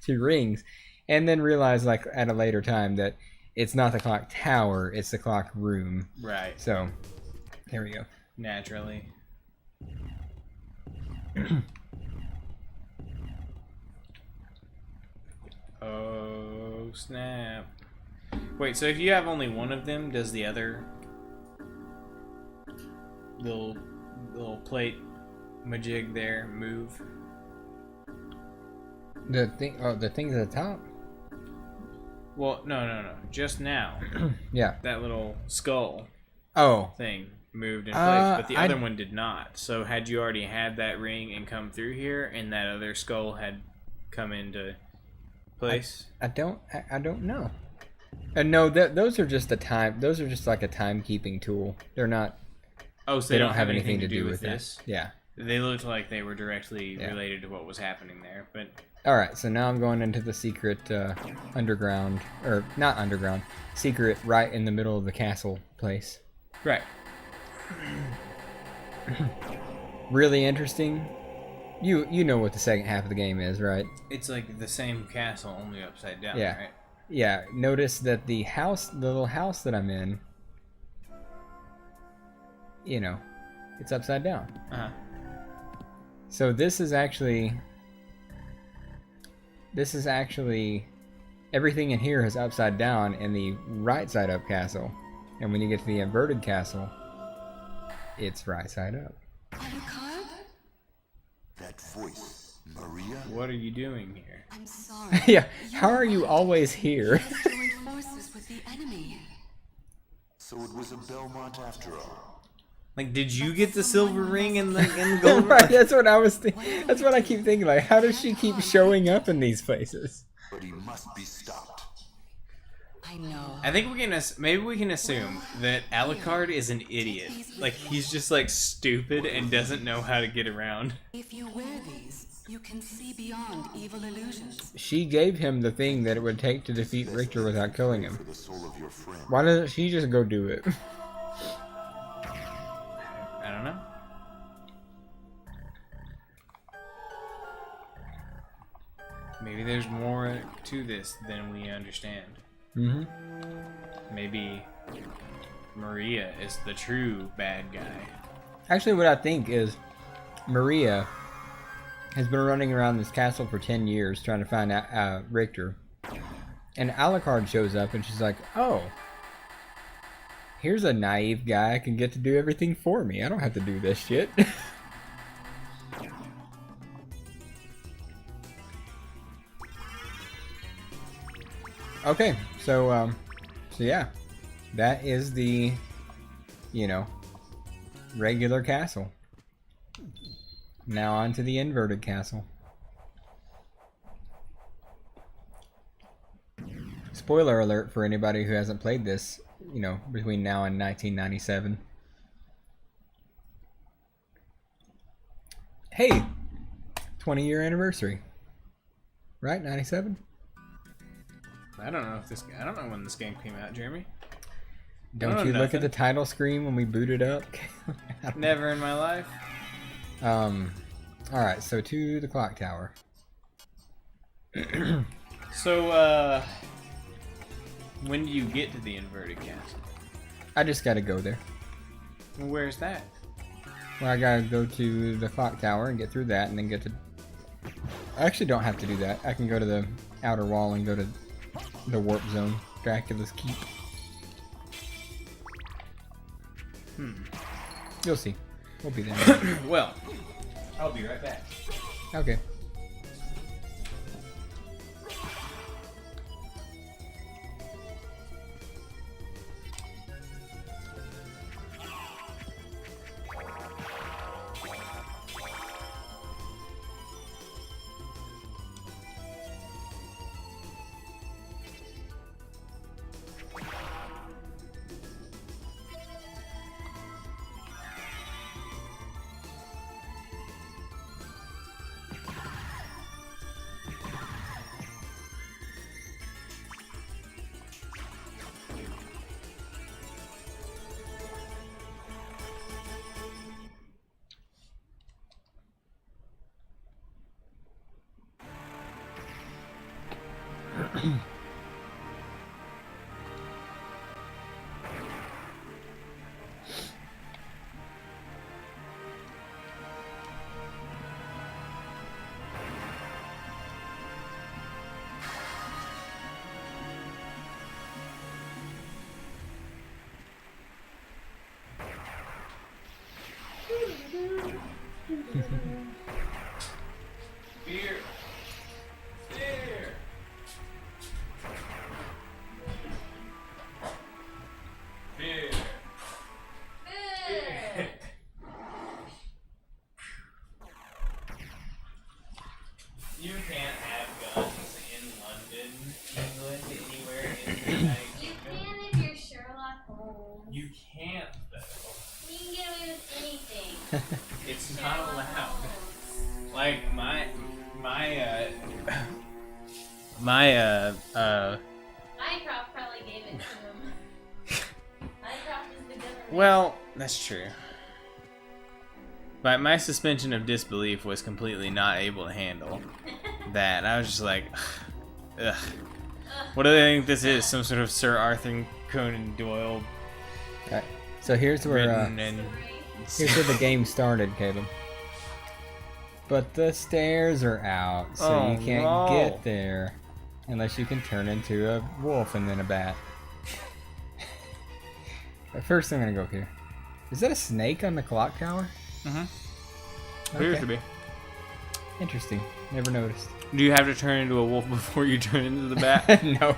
[SPEAKER 2] two rings, and then realized, like, at a later time that it's not the clock tower, it's the clock room.
[SPEAKER 1] Right.
[SPEAKER 2] So, there we go.
[SPEAKER 1] Naturally. Oh, snap. Wait, so if you have only one of them, does the other little plate majig there move?
[SPEAKER 2] The things at the top?
[SPEAKER 1] Well, no. Just now.
[SPEAKER 2] Yeah.
[SPEAKER 1] That little skull
[SPEAKER 2] Oh.
[SPEAKER 1] thing moved in place, but the other one did not. So had you already had that ring and come through here, and that other skull had come into place?
[SPEAKER 2] I don't know. And no, those are just those are just like a timekeeping tool. They're not.
[SPEAKER 1] Oh, so
[SPEAKER 2] they don't have anything to do with
[SPEAKER 1] this?
[SPEAKER 2] That. Yeah.
[SPEAKER 1] They looked like they were directly related to what was happening there, but...
[SPEAKER 2] Alright, so now I'm going into the secret underground, or not underground, secret right in the middle of the castle place.
[SPEAKER 1] Right.
[SPEAKER 2] Really interesting. You know what the second half of the game is, right?
[SPEAKER 1] It's like the same castle, only upside down,
[SPEAKER 2] Yeah.
[SPEAKER 1] right?
[SPEAKER 2] Yeah, notice that the little house that I'm in, you know, it's upside down.
[SPEAKER 1] Uh-huh.
[SPEAKER 2] So this is actually everything in here is upside down in the right side up castle. And when you get to the inverted castle, it's right side up.
[SPEAKER 4] That voice, Maria?
[SPEAKER 1] What are you doing here?
[SPEAKER 5] I'm sorry.
[SPEAKER 2] Yeah, how are you always here?
[SPEAKER 5] Joined forces with the enemy.
[SPEAKER 4] So it was a Belmont after all.
[SPEAKER 1] Like, did you get the silver ring and the gold
[SPEAKER 2] Right,
[SPEAKER 1] ring?
[SPEAKER 2] that's what I was that's what I keep thinking, like, how does she keep showing up in these places?
[SPEAKER 4] But he must be stopped.
[SPEAKER 5] I know.
[SPEAKER 1] I think maybe we can assume that Alucard is an idiot. Like, he's just, like, stupid and doesn't know how to get around.
[SPEAKER 5] If you wear these, you can see beyond evil illusions.
[SPEAKER 2] She gave him the thing that it would take to defeat Richter without killing him.
[SPEAKER 4] For the soul of your friend.
[SPEAKER 2] Why doesn't she just go do it?
[SPEAKER 1] I don't know. Maybe there's more to this than we understand.
[SPEAKER 2] Mm-hmm.
[SPEAKER 1] Maybe Maria is the true bad guy.
[SPEAKER 2] Actually, what I think is Maria has been running around this castle for 10 years trying to find out Richter. And Alucard shows up and she's like, oh, here's a naive guy I can get to do everything for me. I don't have to do this shit. Okay, so yeah, that is the, regular castle. Now on to the inverted castle. Spoiler alert for anybody who hasn't played this, between now and 1997. Hey, 20-year anniversary. Right, 97?
[SPEAKER 1] I don't know when this game came out, Jeremy.
[SPEAKER 2] Don't you look at the title screen when we boot it up?
[SPEAKER 1] Never in my life.
[SPEAKER 2] Alright, so to the clock tower.
[SPEAKER 1] So, when do you get to the inverted castle?
[SPEAKER 2] I just gotta go there.
[SPEAKER 1] Where's that?
[SPEAKER 2] Well, I gotta go to the clock tower and get through that and then get to... I actually don't have to do that. I can go to the outer wall and go to the warp zone. Dracula's Keep. You'll see. We'll be there.
[SPEAKER 1] Well, I'll be right back.
[SPEAKER 2] Okay.
[SPEAKER 1] Beer. Beer. Beer.
[SPEAKER 3] Good.
[SPEAKER 1] You can't have guns in London, England, anywhere in the United
[SPEAKER 3] You
[SPEAKER 1] Kingdom.
[SPEAKER 3] can if you're Sherlock Holmes.
[SPEAKER 1] You can't, though.
[SPEAKER 3] You can get away with anything.
[SPEAKER 1] It's not
[SPEAKER 3] Sherlock
[SPEAKER 1] allowed.
[SPEAKER 3] Holmes.
[SPEAKER 1] Like Minecraft
[SPEAKER 3] probably gave it to him. Minecraft is the government.
[SPEAKER 1] well, that's true. But my suspension of disbelief was completely not able to handle that. I was just like, ugh. What do they think this is? Some sort of Sir Arthur Conan Doyle
[SPEAKER 2] Okay. So here's where
[SPEAKER 1] written and
[SPEAKER 2] here's where the game started, Caleb. But the stairs are out, so
[SPEAKER 1] Oh,
[SPEAKER 2] you can't
[SPEAKER 1] no.
[SPEAKER 2] get there unless you can turn into a wolf and then a bat. But first, I'm gonna go up here. Is that a snake on the clock tower?
[SPEAKER 1] appears to be.
[SPEAKER 2] Interesting. Never noticed.
[SPEAKER 1] Do you have to turn into a wolf before you turn into the bat?
[SPEAKER 2] No,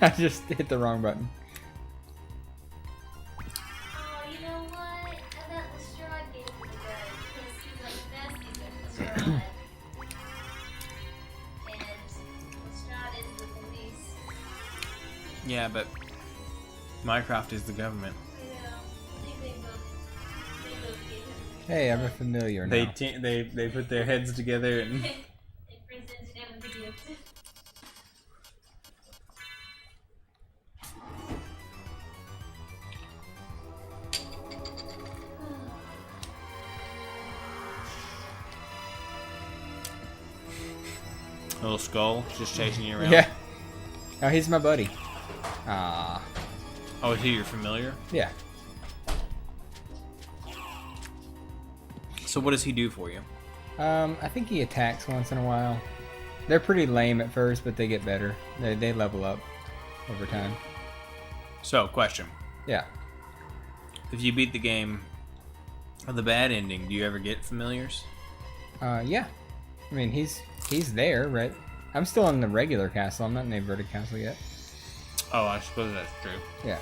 [SPEAKER 2] I just hit the wrong button.
[SPEAKER 3] Oh, you know what? I thought Lestrade gave it to the guy because he's like besties with Lestrade. And Lestrade is the police.
[SPEAKER 1] Yeah, but Minecraft is the government.
[SPEAKER 3] You know, I think they both gave him.
[SPEAKER 2] Hey, I'm a familiar now.
[SPEAKER 1] They put their heads together and
[SPEAKER 3] They presented him with a gift.
[SPEAKER 1] a little skull just chasing you around.
[SPEAKER 2] Yeah. Oh, he's my buddy. Ah.
[SPEAKER 1] Oh, is he your familiar?
[SPEAKER 2] Yeah.
[SPEAKER 1] So what does he do for you?
[SPEAKER 2] I think he attacks once in a while. They're pretty lame at first, but they get better. They level up over time.
[SPEAKER 1] So, question.
[SPEAKER 2] Yeah.
[SPEAKER 1] If you beat the game of the bad ending, do you ever get familiars?
[SPEAKER 2] Yeah. I mean, he's there, right? I'm still in the regular castle. I'm not in the inverted castle yet.
[SPEAKER 1] Oh, I suppose that's true.
[SPEAKER 2] Yeah.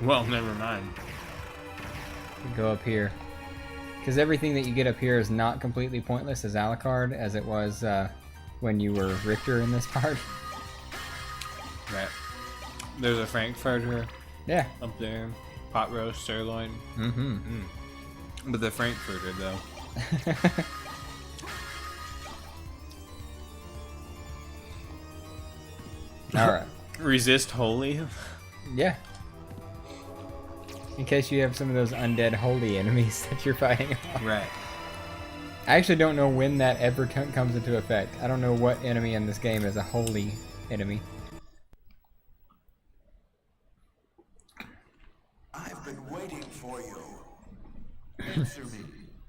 [SPEAKER 1] Well, never mind.
[SPEAKER 2] Go up here. Because everything that you get up here is not completely pointless as Alucard, as it was when you were Richter in this part.
[SPEAKER 1] Right. There's a Frankfurter
[SPEAKER 2] Yeah.
[SPEAKER 1] up there. Pot roast, sirloin.
[SPEAKER 2] Mm-hmm.
[SPEAKER 1] But the Frankfurter, though.
[SPEAKER 2] Alright.
[SPEAKER 1] Resist holy?
[SPEAKER 2] Yeah. In case you have some of those undead holy enemies that you're fighting off.
[SPEAKER 1] Right.
[SPEAKER 2] I actually don't know when that ever comes into effect. I don't know what enemy in this game is a holy enemy.
[SPEAKER 4] I've been waiting for you. Answer me.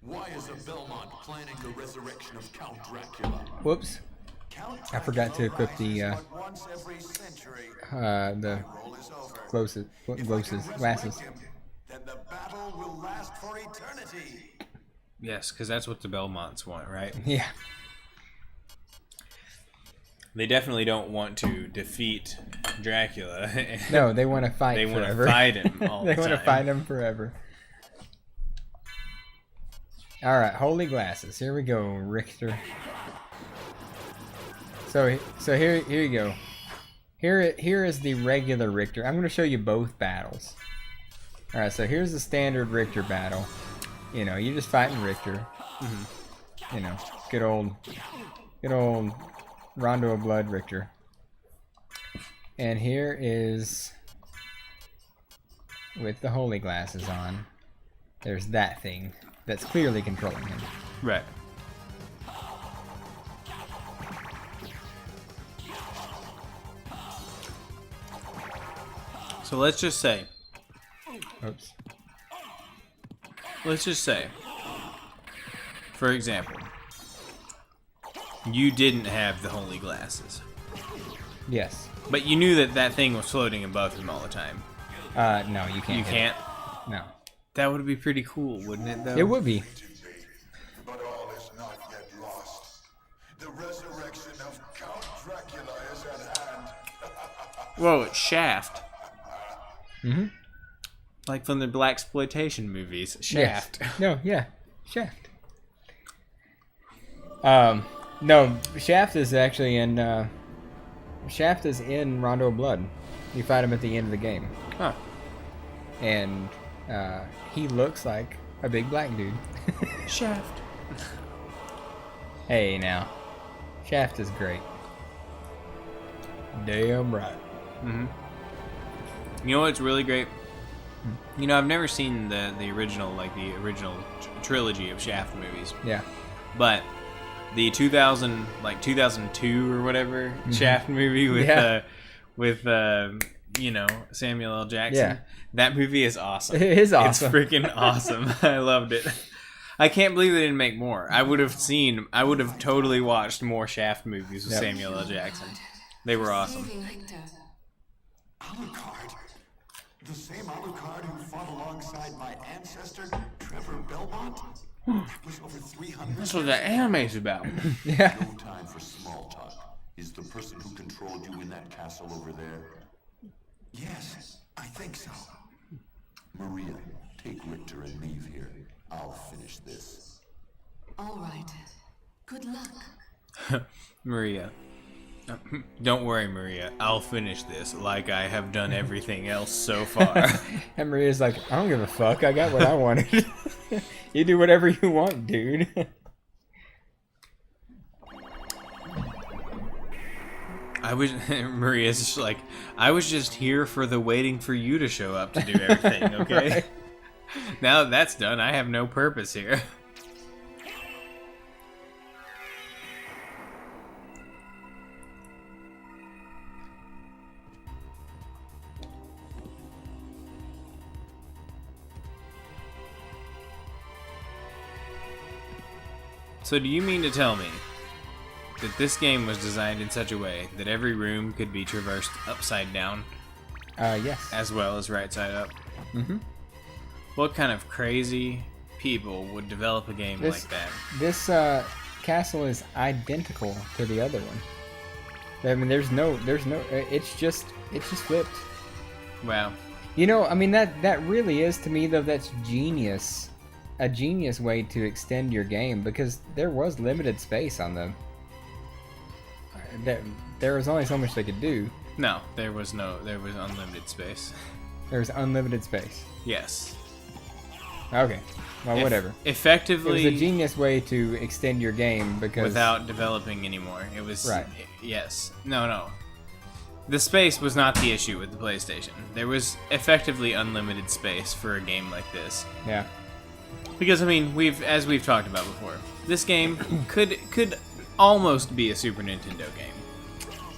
[SPEAKER 4] Why is a Belmont planning the resurrection of Count Dracula?
[SPEAKER 2] Whoops.
[SPEAKER 4] Count
[SPEAKER 2] I forgot to equip the
[SPEAKER 4] Dracula but once every century.
[SPEAKER 2] the
[SPEAKER 4] Roll is over.
[SPEAKER 2] glasses.
[SPEAKER 4] If I can resurrect
[SPEAKER 2] Glasses.
[SPEAKER 4] him, then the battle will last for eternity.
[SPEAKER 1] Yes, because that's what the Belmonts want, right?
[SPEAKER 2] Yeah.
[SPEAKER 1] They definitely don't want to defeat Dracula.
[SPEAKER 2] No, they want to fight
[SPEAKER 1] They want to
[SPEAKER 2] forever.
[SPEAKER 1] fight him all
[SPEAKER 2] They
[SPEAKER 1] the
[SPEAKER 2] want to
[SPEAKER 1] time.
[SPEAKER 2] fight him forever. All right, holy glasses. Here we go, Richter. So here you go. Here is the regular Richter. I'm going to show you both battles. All right, so here's the standard Richter battle. You know, you're just fighting Richter. You know, good old Rondo of Blood Richter. And here is with the holy glasses on. There's that thing that's clearly controlling him.
[SPEAKER 1] Right. So let's just say,
[SPEAKER 2] Oops.
[SPEAKER 1] for example, you didn't have the holy glasses,
[SPEAKER 2] Yes.
[SPEAKER 1] but you knew that that thing was floating above him all the time.
[SPEAKER 2] No, you can't.
[SPEAKER 1] You
[SPEAKER 2] hit
[SPEAKER 1] can't?
[SPEAKER 2] it. No.
[SPEAKER 1] That would be pretty cool, wouldn't it, though?
[SPEAKER 2] It would be.
[SPEAKER 4] But all is not yet lost. The resurrection of Count Dracula is at hand.
[SPEAKER 1] Whoa, it's Shaft.
[SPEAKER 2] Mm-hmm.
[SPEAKER 1] Like from the blaxploitation movies. Shaft.
[SPEAKER 2] Yes. No, yeah. Shaft. No, Shaft is actually in, Shaft is in Rondo of Blood. You fight him at the end of the game.
[SPEAKER 1] Huh.
[SPEAKER 2] And, he looks like a big black dude.
[SPEAKER 1] Shaft.
[SPEAKER 2] Hey, now. Shaft is great. Damn right.
[SPEAKER 1] Mm-hmm. You know what's really great? You know, I've never seen the original, like the original trilogy of Shaft movies.
[SPEAKER 2] Yeah.
[SPEAKER 1] But the 2002 or whatever Shaft movie with you know, Samuel L. Jackson.
[SPEAKER 2] Yeah.
[SPEAKER 1] That movie is awesome.
[SPEAKER 2] It is awesome.
[SPEAKER 1] It's freaking awesome. I loved it. I can't believe they didn't make more. I would have totally watched more Shaft movies with Samuel L. Jackson. They were awesome.
[SPEAKER 5] Saving Hector.
[SPEAKER 4] Alucard? The same Alucard who fought alongside my ancestor, Trevor Belmont? That was over 300
[SPEAKER 1] That's what the anime's about.
[SPEAKER 2] Yeah.
[SPEAKER 4] No time for small talk. Is the person who controlled you in that castle over there? Yes, I think so. Maria, take Richter and leave here. I'll finish this.
[SPEAKER 5] All right. Good luck.
[SPEAKER 1] Maria. Don't worry, Maria. I'll finish this like I have done everything else so far.
[SPEAKER 2] And Maria's like, I don't give a fuck. I got what I wanted. You do whatever you want, dude.
[SPEAKER 1] Maria's just like, I was just here for the waiting for you to show up to do everything, okay?
[SPEAKER 2] Right.
[SPEAKER 1] Now that that's done, I have no purpose here. So do you mean to tell me that this game was designed in such a way that every room could be traversed upside down
[SPEAKER 2] Yes.
[SPEAKER 1] as well as right side up?
[SPEAKER 2] Mm-hmm.
[SPEAKER 1] What kind of crazy people would develop a game
[SPEAKER 2] This-
[SPEAKER 1] like that?
[SPEAKER 2] This castle is identical to the other one. I mean, there's no, it's just flipped.
[SPEAKER 1] Wow.
[SPEAKER 2] You know, I mean, that really is, to me, though, that's genius. A genius way to extend your game, because there was limited space on them. There was only so much they could do.
[SPEAKER 1] No, there was unlimited space.
[SPEAKER 2] There was unlimited space.
[SPEAKER 1] Yes.
[SPEAKER 2] Okay. Well, whatever.
[SPEAKER 1] Effectively,
[SPEAKER 2] It was a genius way to extend your game because
[SPEAKER 1] without developing anymore. It was
[SPEAKER 2] Right.
[SPEAKER 1] Yes. No. The space was not the issue with the PlayStation. There was effectively unlimited space for a game like this.
[SPEAKER 2] Yeah.
[SPEAKER 1] Because I mean, as we've talked about before, this game could almost be a Super Nintendo game.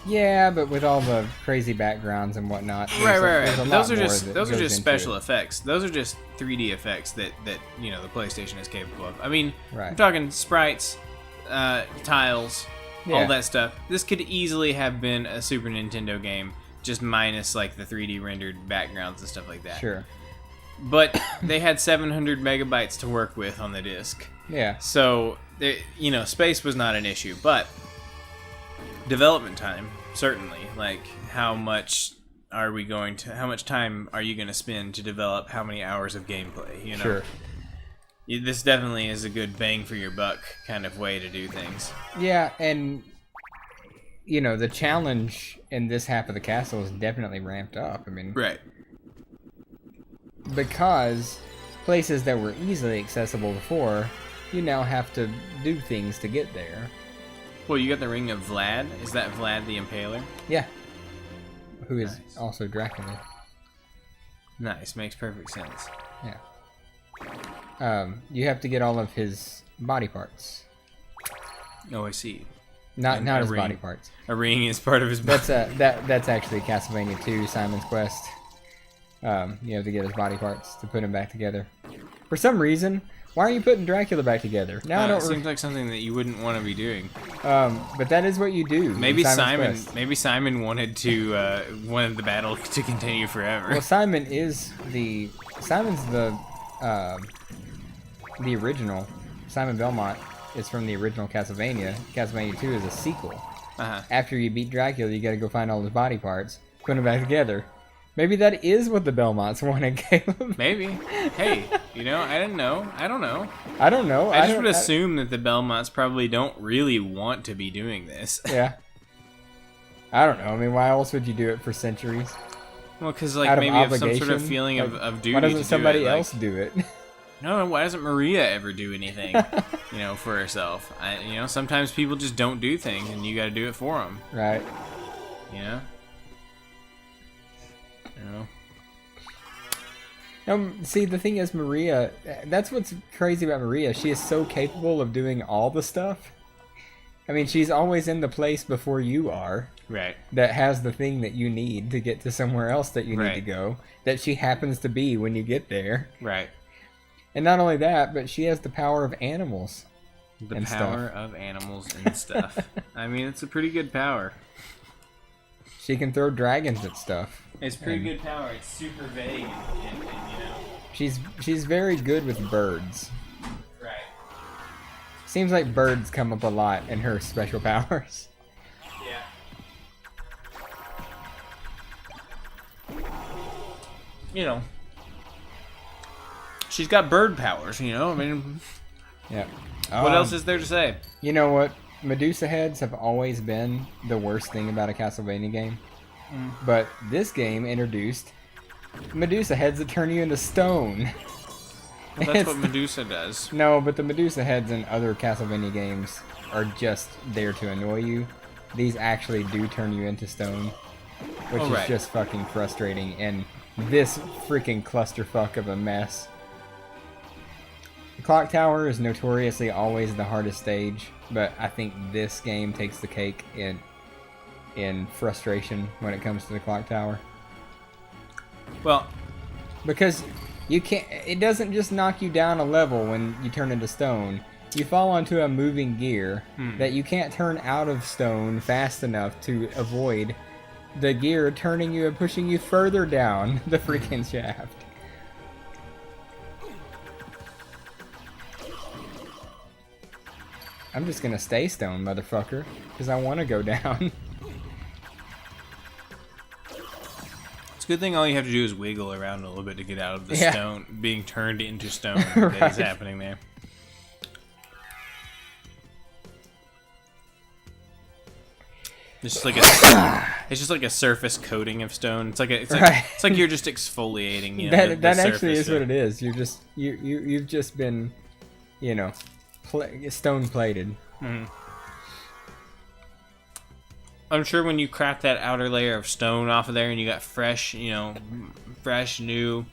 [SPEAKER 2] Yeah, but with all the crazy backgrounds and whatnot.
[SPEAKER 1] Right.
[SPEAKER 2] there's a lot
[SPEAKER 1] Those are
[SPEAKER 2] more
[SPEAKER 1] just
[SPEAKER 2] that
[SPEAKER 1] those are
[SPEAKER 2] goes
[SPEAKER 1] just
[SPEAKER 2] into
[SPEAKER 1] special
[SPEAKER 2] it.
[SPEAKER 1] effects. Those are just 3D effects that you know the PlayStation is capable of. I mean,
[SPEAKER 2] Right.
[SPEAKER 1] I'm talking sprites, tiles,
[SPEAKER 2] Yeah.
[SPEAKER 1] all that stuff. This could easily have been a Super Nintendo game, just minus like the 3D rendered backgrounds and stuff like that.
[SPEAKER 2] Sure.
[SPEAKER 1] But they had 700 megabytes to work with on the disc.
[SPEAKER 2] Yeah.
[SPEAKER 1] So, you know, space was not an issue, but development time, certainly. Like, how much time are you going to spend to develop how many hours of gameplay, you know?
[SPEAKER 2] Sure.
[SPEAKER 1] This definitely is a good bang for your buck kind of way to do things.
[SPEAKER 2] Yeah, and you know, the challenge in this half of the castle is definitely ramped up. I mean,
[SPEAKER 1] Right.
[SPEAKER 2] because places that were easily accessible before, you now have to do things to get there.
[SPEAKER 1] Well, you got the Ring of Vlad. Is that Vlad the Impaler?
[SPEAKER 2] Yeah. Who is
[SPEAKER 1] Nice.
[SPEAKER 2] also Dracula.
[SPEAKER 1] Nice. Makes perfect sense.
[SPEAKER 2] Yeah. You have to get all of his body parts.
[SPEAKER 1] Oh, I see.
[SPEAKER 2] Not
[SPEAKER 1] And
[SPEAKER 2] not
[SPEAKER 1] a
[SPEAKER 2] his
[SPEAKER 1] ring.
[SPEAKER 2] body parts.
[SPEAKER 1] A ring is part of his body.
[SPEAKER 2] That's actually Castlevania 2, Simon's Quest. You have to get his body parts to put him back together. For some reason, why are you putting Dracula back together? Now I
[SPEAKER 1] It
[SPEAKER 2] don't.
[SPEAKER 1] seems like something that you wouldn't want to be doing.
[SPEAKER 2] But that is what you do. in
[SPEAKER 1] Maybe
[SPEAKER 2] Simon's Quest.
[SPEAKER 1] Maybe Simon wanted wanted the battle to continue forever.
[SPEAKER 2] Well, Simon's the the original Simon Belmont is from the original Castlevania. Castlevania 2 is a sequel. After you beat Dracula, you got to go find all his body parts, put them back together. Maybe that is what the Belmonts wanted, Caleb.
[SPEAKER 1] Maybe. Hey, you know, I didn't know. I don't know.
[SPEAKER 2] I don't know.
[SPEAKER 1] I just would assume that the Belmonts probably don't really want to be doing this.
[SPEAKER 2] Yeah. I don't know. I mean, why else would you do it for centuries?
[SPEAKER 1] Well, because like maybe you have some sort of feeling
[SPEAKER 2] like,
[SPEAKER 1] of duty.
[SPEAKER 2] Why doesn't somebody
[SPEAKER 1] do it?
[SPEAKER 2] else do it?
[SPEAKER 1] No, why doesn't Maria ever do anything, you know, for herself? You know, sometimes people just don't do things, and you got to do it for them.
[SPEAKER 2] Right.
[SPEAKER 1] You know. You know.
[SPEAKER 2] See, the thing is, Maria, that's what's crazy about Maria. She is so capable of doing all the stuff. I mean, she's always in the place before you are.
[SPEAKER 1] Right.
[SPEAKER 2] That has the thing that you need to get to somewhere else that you need to go. That she happens to be when you get there.
[SPEAKER 1] Right.
[SPEAKER 2] And not only that, but she has the power of animals.
[SPEAKER 1] The power of animals and stuff. I mean, it's a pretty good power.
[SPEAKER 2] She can throw dragons at stuff.
[SPEAKER 1] It's pretty good power. It's super vague, and you know.
[SPEAKER 2] She's very good with birds.
[SPEAKER 1] Right.
[SPEAKER 2] Seems like birds come up a lot in her special powers.
[SPEAKER 1] Yeah. You know. She's got bird powers, you know? I mean...
[SPEAKER 2] Yeah.
[SPEAKER 1] What else is there to say?
[SPEAKER 2] You know what? Medusa heads have always been the worst thing about a Castlevania game. But this game introduced Medusa heads that turn you into stone.
[SPEAKER 1] Well, that's what Medusa does.
[SPEAKER 2] No, but the Medusa heads in other Castlevania games are just there to annoy you. These actually do turn you into stone, which is just fucking frustrating. And this freaking clusterfuck of a mess. The Clock Tower is notoriously always the hardest stage, but I think this game takes the cake in frustration when it comes to the Clock Tower.
[SPEAKER 1] Well,
[SPEAKER 2] because you can't, it doesn't just knock you down a level when you turn into stone. You fall onto a moving gear that you can't turn out of stone fast enough to avoid the gear turning you and pushing you further down the freaking shaft. I'm just gonna stay stone, motherfucker, because I want to go down.
[SPEAKER 1] It's a good thing all you have to do is wiggle around a little bit to get out of the stone, being turned into stone that is happening there. It's just like a surface coating of stone. It's like you're just exfoliating. You know,
[SPEAKER 2] that actually is what it is. You've just been, you know, stone plated.
[SPEAKER 1] I'm sure when you crack that outer layer of stone off of there and you got fresh, you know, fresh new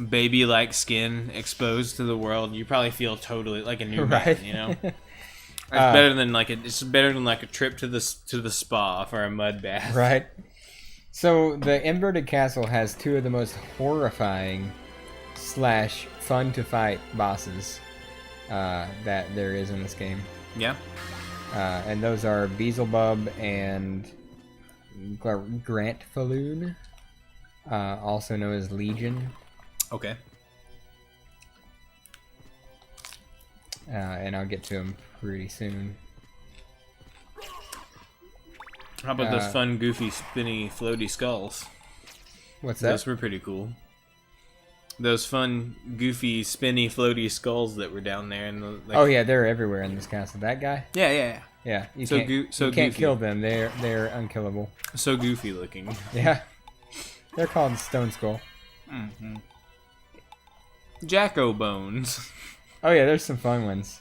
[SPEAKER 1] baby-like skin exposed to the world, you probably feel totally like a new man, you know. It's better than like a trip to the spa for a mud bath.
[SPEAKER 2] Right. So the inverted castle has two of the most horrifying / fun to fight bosses that there is in this game.
[SPEAKER 1] Yeah.
[SPEAKER 2] And those are Beelzebub and Grant Falloon, also known as Legion.
[SPEAKER 1] Okay.
[SPEAKER 2] And I'll get to them pretty soon.
[SPEAKER 1] How about those fun, goofy, spinny, floaty skulls?
[SPEAKER 2] What's that?
[SPEAKER 1] Those were pretty cool. Those fun, goofy, spinny, floaty skulls that were down there. And
[SPEAKER 2] oh yeah, they're everywhere in this castle. That guy?
[SPEAKER 1] Yeah.
[SPEAKER 2] Yeah, you
[SPEAKER 1] so
[SPEAKER 2] can't kill them. They're unkillable.
[SPEAKER 1] So goofy looking.
[SPEAKER 2] Yeah, they're called Stone Skull.
[SPEAKER 1] Mm-hmm. Jacko Bones.
[SPEAKER 2] Oh yeah, there's some fun ones.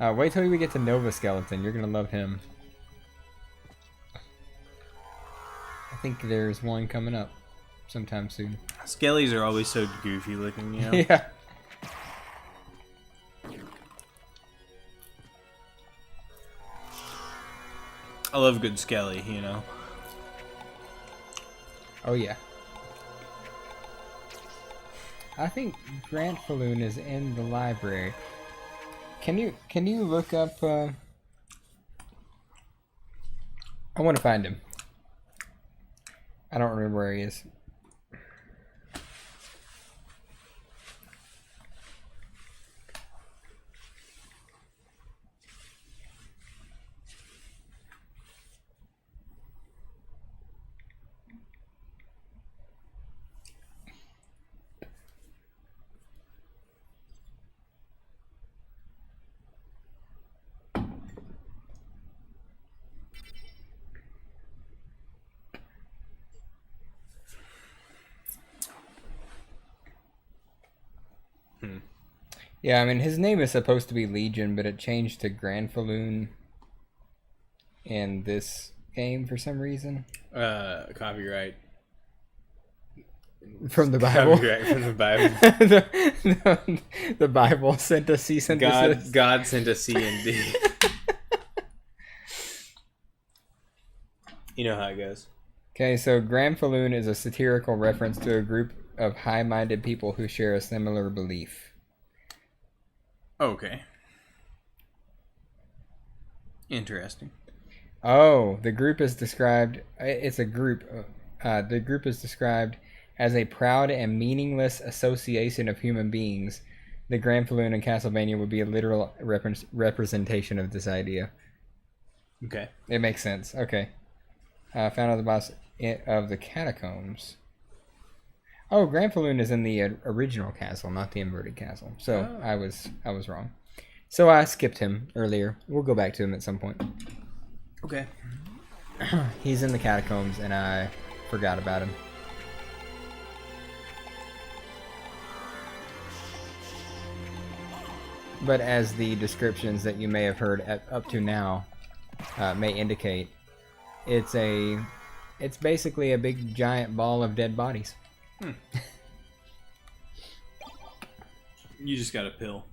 [SPEAKER 2] Wait till we get to Nova Skeleton. You're gonna love him. I think there's one coming up sometime soon.
[SPEAKER 1] Skellies are always so goofy looking, you know?
[SPEAKER 2] Yeah.
[SPEAKER 1] I love good Skelly, you know?
[SPEAKER 2] Oh yeah. I think Grant Falloon is in the library. Can you look up I want to find him. I don't remember where he is. Yeah, I mean, his name is supposed to be Legion, but it changed to Granfaloon in this game for some reason.
[SPEAKER 1] Copyright.
[SPEAKER 2] From the Bible.
[SPEAKER 1] Copyright from the Bible.
[SPEAKER 2] the Bible sent a cease and desist.
[SPEAKER 1] God sent a C and D. You know how it goes.
[SPEAKER 2] Okay, so Granfaloon is a satirical reference to a group of high-minded people who share a similar belief.
[SPEAKER 1] Okay. Interesting.
[SPEAKER 2] Oh, the group is described. It's a group. The group is described as a proud and meaningless association of human beings. The Granfaloon in Castlevania would be a literal representation of this idea.
[SPEAKER 1] Okay.
[SPEAKER 2] It makes sense. Okay. Found out the boss of the catacombs. Oh, Granfaloon is in the original castle, not the inverted castle. So I was wrong. So I skipped him earlier. We'll go back to him at some point.
[SPEAKER 1] Okay.
[SPEAKER 2] He's in the catacombs, and I forgot about him. But as the descriptions that you may have heard up to now may indicate, it's basically a big giant ball of dead bodies.
[SPEAKER 1] You just got a pill.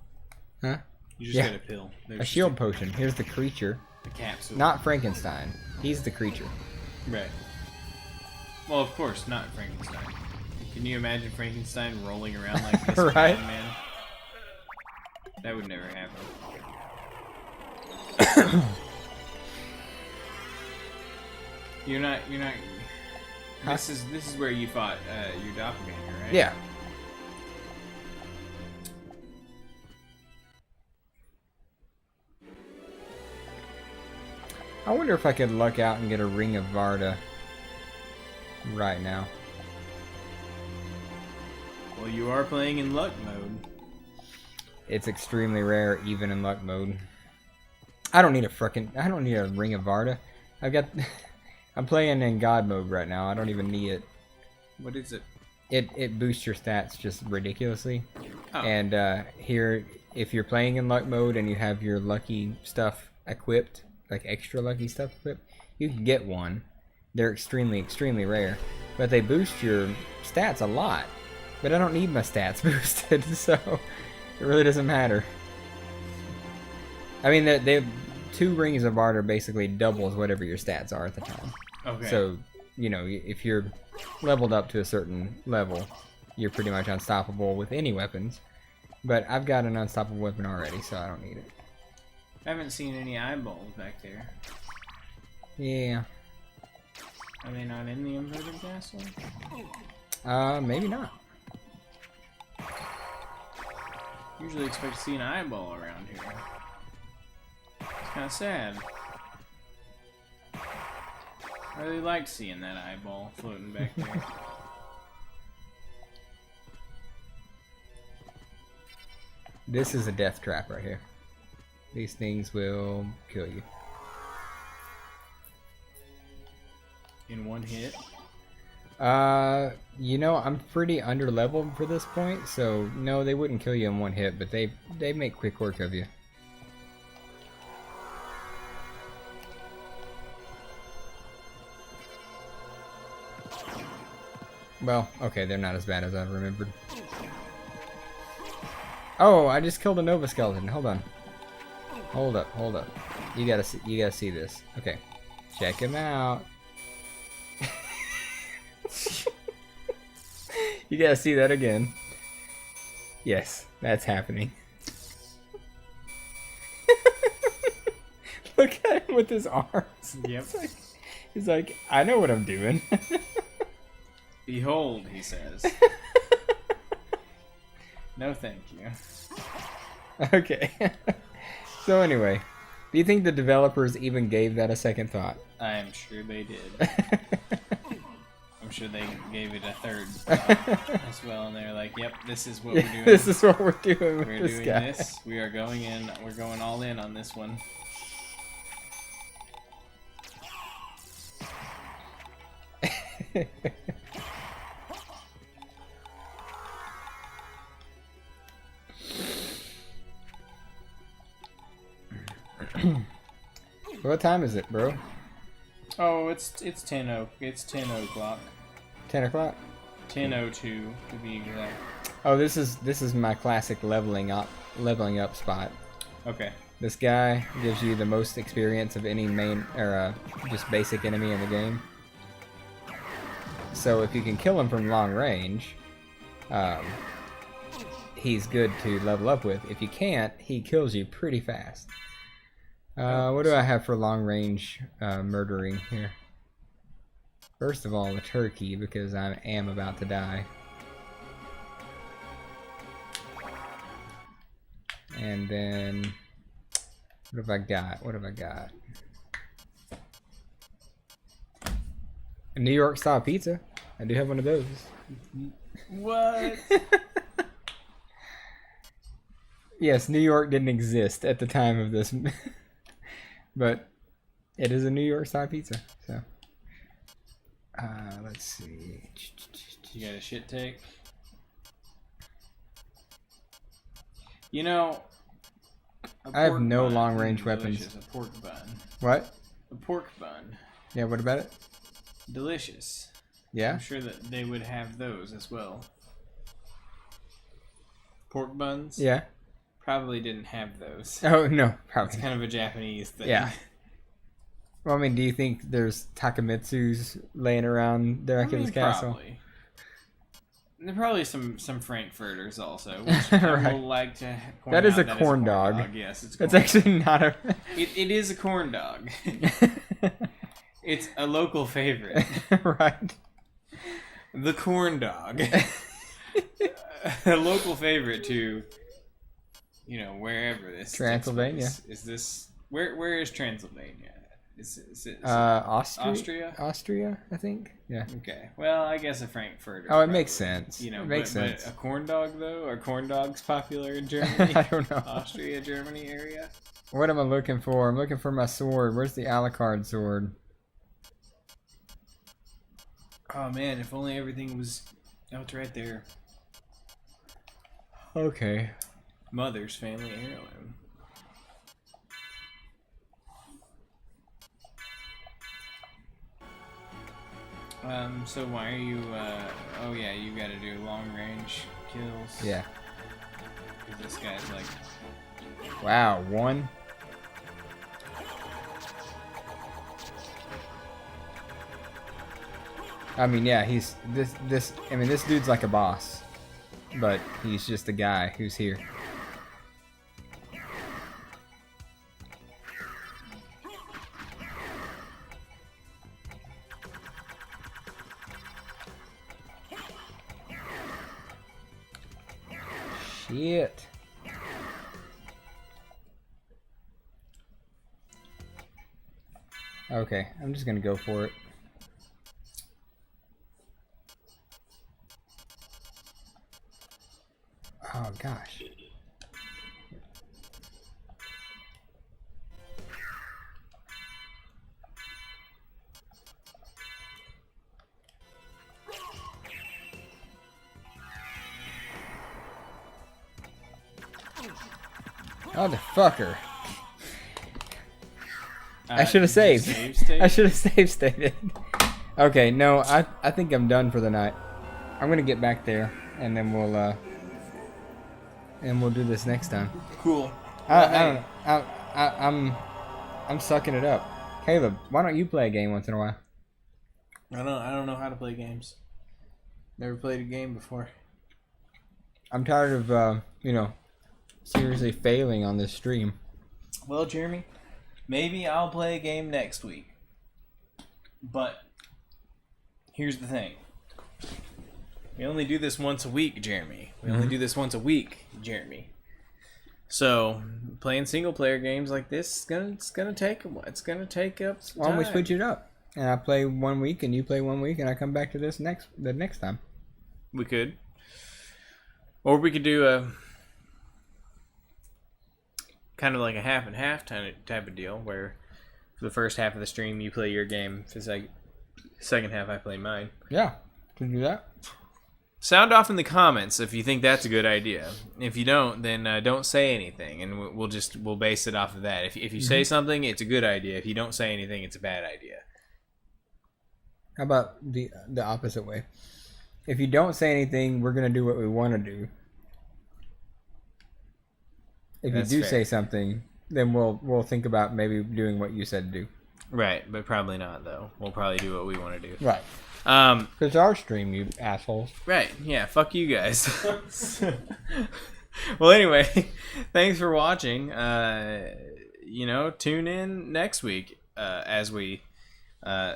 [SPEAKER 2] Huh?
[SPEAKER 1] You just got a pill.
[SPEAKER 2] A shield potion. Here's the creature.
[SPEAKER 1] The capsule.
[SPEAKER 2] Not Frankenstein. He's the creature.
[SPEAKER 1] Right. Well, of course, not Frankenstein. Can you imagine Frankenstein rolling around like this?
[SPEAKER 2] Right?
[SPEAKER 1] Man? That would never happen. You're not.
[SPEAKER 2] Huh?
[SPEAKER 1] This is where you fought your doppelganger, right?
[SPEAKER 2] Yeah. I wonder if I could luck out and get a Ring of Varda right now.
[SPEAKER 1] Well, you are playing in luck mode.
[SPEAKER 2] It's extremely rare, even in luck mode. I don't need a Ring of Varda. I'm playing in God mode right now. I don't even need it.
[SPEAKER 1] What is it?
[SPEAKER 2] It boosts your stats just ridiculously.
[SPEAKER 1] Oh.
[SPEAKER 2] And here, if you're playing in luck mode and you have your lucky stuff equipped, like extra lucky stuff equipped, you can get one. They're extremely, extremely rare. But they boost your stats a lot. But I don't need my stats boosted, so it really doesn't matter. I mean, they 2 Rings of Varda basically doubles whatever your stats are at the time.
[SPEAKER 1] Okay.
[SPEAKER 2] So, you know, if you're leveled up to a certain level, you're pretty much unstoppable with any weapons. But I've got an unstoppable weapon already, so I don't need it.
[SPEAKER 1] I haven't seen any eyeballs back there.
[SPEAKER 2] Yeah.
[SPEAKER 1] Are they not in the inverted castle?
[SPEAKER 2] Maybe not.
[SPEAKER 1] Usually expect to see an eyeball around here. It's kind of sad. I really liked seeing that eyeball floating back there.
[SPEAKER 2] This is a death trap right here. These things will kill you.
[SPEAKER 1] In one hit?
[SPEAKER 2] You know, I'm pretty underleveled for this point, so no, they wouldn't kill you in one hit, but they make quick work of you. Well, okay, they're not as bad as I remembered. Oh, I just killed a Nova Skeleton. Hold on. Hold up. You gotta see this. Okay, check him out. You gotta see that again. Yes, that's happening. Look at him with his arms.
[SPEAKER 1] Yep.
[SPEAKER 2] He's like, I know what I'm doing.
[SPEAKER 1] Behold, he says. No, thank you.
[SPEAKER 2] Okay. So anyway, do you think the developers even gave that a second thought?
[SPEAKER 1] I am sure they did. I'm sure they gave it a third thought as well, and they're like, "Yep, this is what we're doing.
[SPEAKER 2] This is what we're doing with
[SPEAKER 1] We're
[SPEAKER 2] this
[SPEAKER 1] doing
[SPEAKER 2] guy."
[SPEAKER 1] this. We are going in. We're going all in on this one."
[SPEAKER 2] What time is it, bro?
[SPEAKER 1] Oh, it's 10 o'clock.
[SPEAKER 2] 10 o'clock?
[SPEAKER 1] 10:02 to be exact.
[SPEAKER 2] Oh, this is my classic leveling up spot.
[SPEAKER 1] Okay.
[SPEAKER 2] This guy gives you the most experience of any main or just basic enemy in the game. So if you can kill him from long range, he's good to level up with. If you can't, he kills you pretty fast. What do I have for long range murdering here? First of all, the turkey, because I am about to die. And then, what have I got? What have I got? A New York style pizza. I do have one of those.
[SPEAKER 1] What?
[SPEAKER 2] Yes, New York didn't exist at the time of this, but it is a New York style pizza. So, let's see.
[SPEAKER 1] You got a shit take? You know,
[SPEAKER 2] I have no long range weapons.
[SPEAKER 1] A pork bun.
[SPEAKER 2] What?
[SPEAKER 1] A pork bun.
[SPEAKER 2] Yeah, what about it?
[SPEAKER 1] Delicious.
[SPEAKER 2] Yeah?
[SPEAKER 1] I'm sure that they would have those as well. Pork buns?
[SPEAKER 2] Yeah.
[SPEAKER 1] Probably didn't have those.
[SPEAKER 2] Oh, no, probably.
[SPEAKER 1] It's kind of a Japanese thing.
[SPEAKER 2] Yeah. Well, I mean, do you think there's Takamitsu's laying around Dracula's castle?
[SPEAKER 1] Probably. There are probably some Frankfurters also, which I
[SPEAKER 2] Right.
[SPEAKER 1] will like to point
[SPEAKER 2] That is
[SPEAKER 1] out
[SPEAKER 2] a corn dog.
[SPEAKER 1] Yes, it's a corn
[SPEAKER 2] It's actually not a...
[SPEAKER 1] It is a corn dog. It's a local favorite.
[SPEAKER 2] Right.
[SPEAKER 1] The corn dog. A local favorite to, wherever this
[SPEAKER 2] Transylvania.
[SPEAKER 1] Is this where is Transylvania? Is it
[SPEAKER 2] Austria? Austria, I think. Yeah.
[SPEAKER 1] Okay. Well, I guess a Frankfurter.
[SPEAKER 2] Oh, it makes sense.
[SPEAKER 1] It
[SPEAKER 2] makes sense.
[SPEAKER 1] But a corn dog though? Are corn dogs popular in Germany?
[SPEAKER 2] I don't know.
[SPEAKER 1] Austria, Germany area?
[SPEAKER 2] What am I looking for? I'm looking for my sword. Where's the Alucard sword?
[SPEAKER 1] Oh man, if only everything was... Oh, it's right there.
[SPEAKER 2] Okay.
[SPEAKER 1] Mother's family heirloom. So why are you, oh yeah, you gotta do long range kills.
[SPEAKER 2] Yeah.
[SPEAKER 1] 'Cause this guy's like...
[SPEAKER 2] Wow, one? I mean, yeah, he's this dude's like a boss, but he's just a guy who's here. Shit. Okay, I'm just gonna go for it. Oh gosh. Motherfucker. I should have saved. I should have save stated. Okay, no, I think I'm done for the night. I'm gonna get back there and then we'll do this next time.
[SPEAKER 1] Cool.
[SPEAKER 2] I don't know. I'm sucking it up. Caleb, why don't you play a game once in a while?
[SPEAKER 1] I don't know how to play games. Never played a game before.
[SPEAKER 2] I'm tired of seriously failing on this stream.
[SPEAKER 1] Well, Jeremy, maybe I'll play a game next week. But here's the thing. We only do this once a week, Jeremy. We only do this once a week, Jeremy. So playing single player games like this it's gonna take up some
[SPEAKER 2] Why don't we
[SPEAKER 1] time.
[SPEAKER 2] switch it up? And I play 1 week and you play 1 week and I come back to this the next time.
[SPEAKER 1] We could. Or we could do a kind of like a half and half type of deal where for the first half of the stream you play your game, for the second half I play mine.
[SPEAKER 2] Yeah, can do that.
[SPEAKER 1] Sound off in the comments if you think that's a good idea. If you don't, then don't say anything, and we'll base it off of that. If you say something, it's a good idea. If you don't say anything, it's a bad idea.
[SPEAKER 2] How about the opposite way? If you don't say anything, we're gonna do what we want to do. If
[SPEAKER 1] That's
[SPEAKER 2] you do
[SPEAKER 1] fair.
[SPEAKER 2] say something, then we'll think about maybe doing what you said to do.
[SPEAKER 1] Right, but probably not though. We'll probably do what we want to do.
[SPEAKER 2] Right. It's our stream, you assholes.
[SPEAKER 1] Right. Yeah. Fuck you guys. Well, anyway, thanks for watching. Tune in next week as we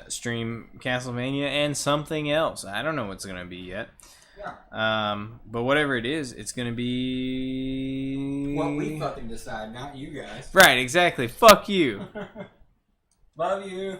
[SPEAKER 1] stream Castlevania and something else. I don't know what's gonna be yet. Yeah. But whatever it is, it's gonna be
[SPEAKER 2] What we fucking decide, not you guys.
[SPEAKER 1] Right. Exactly. Fuck you.
[SPEAKER 2] Love you.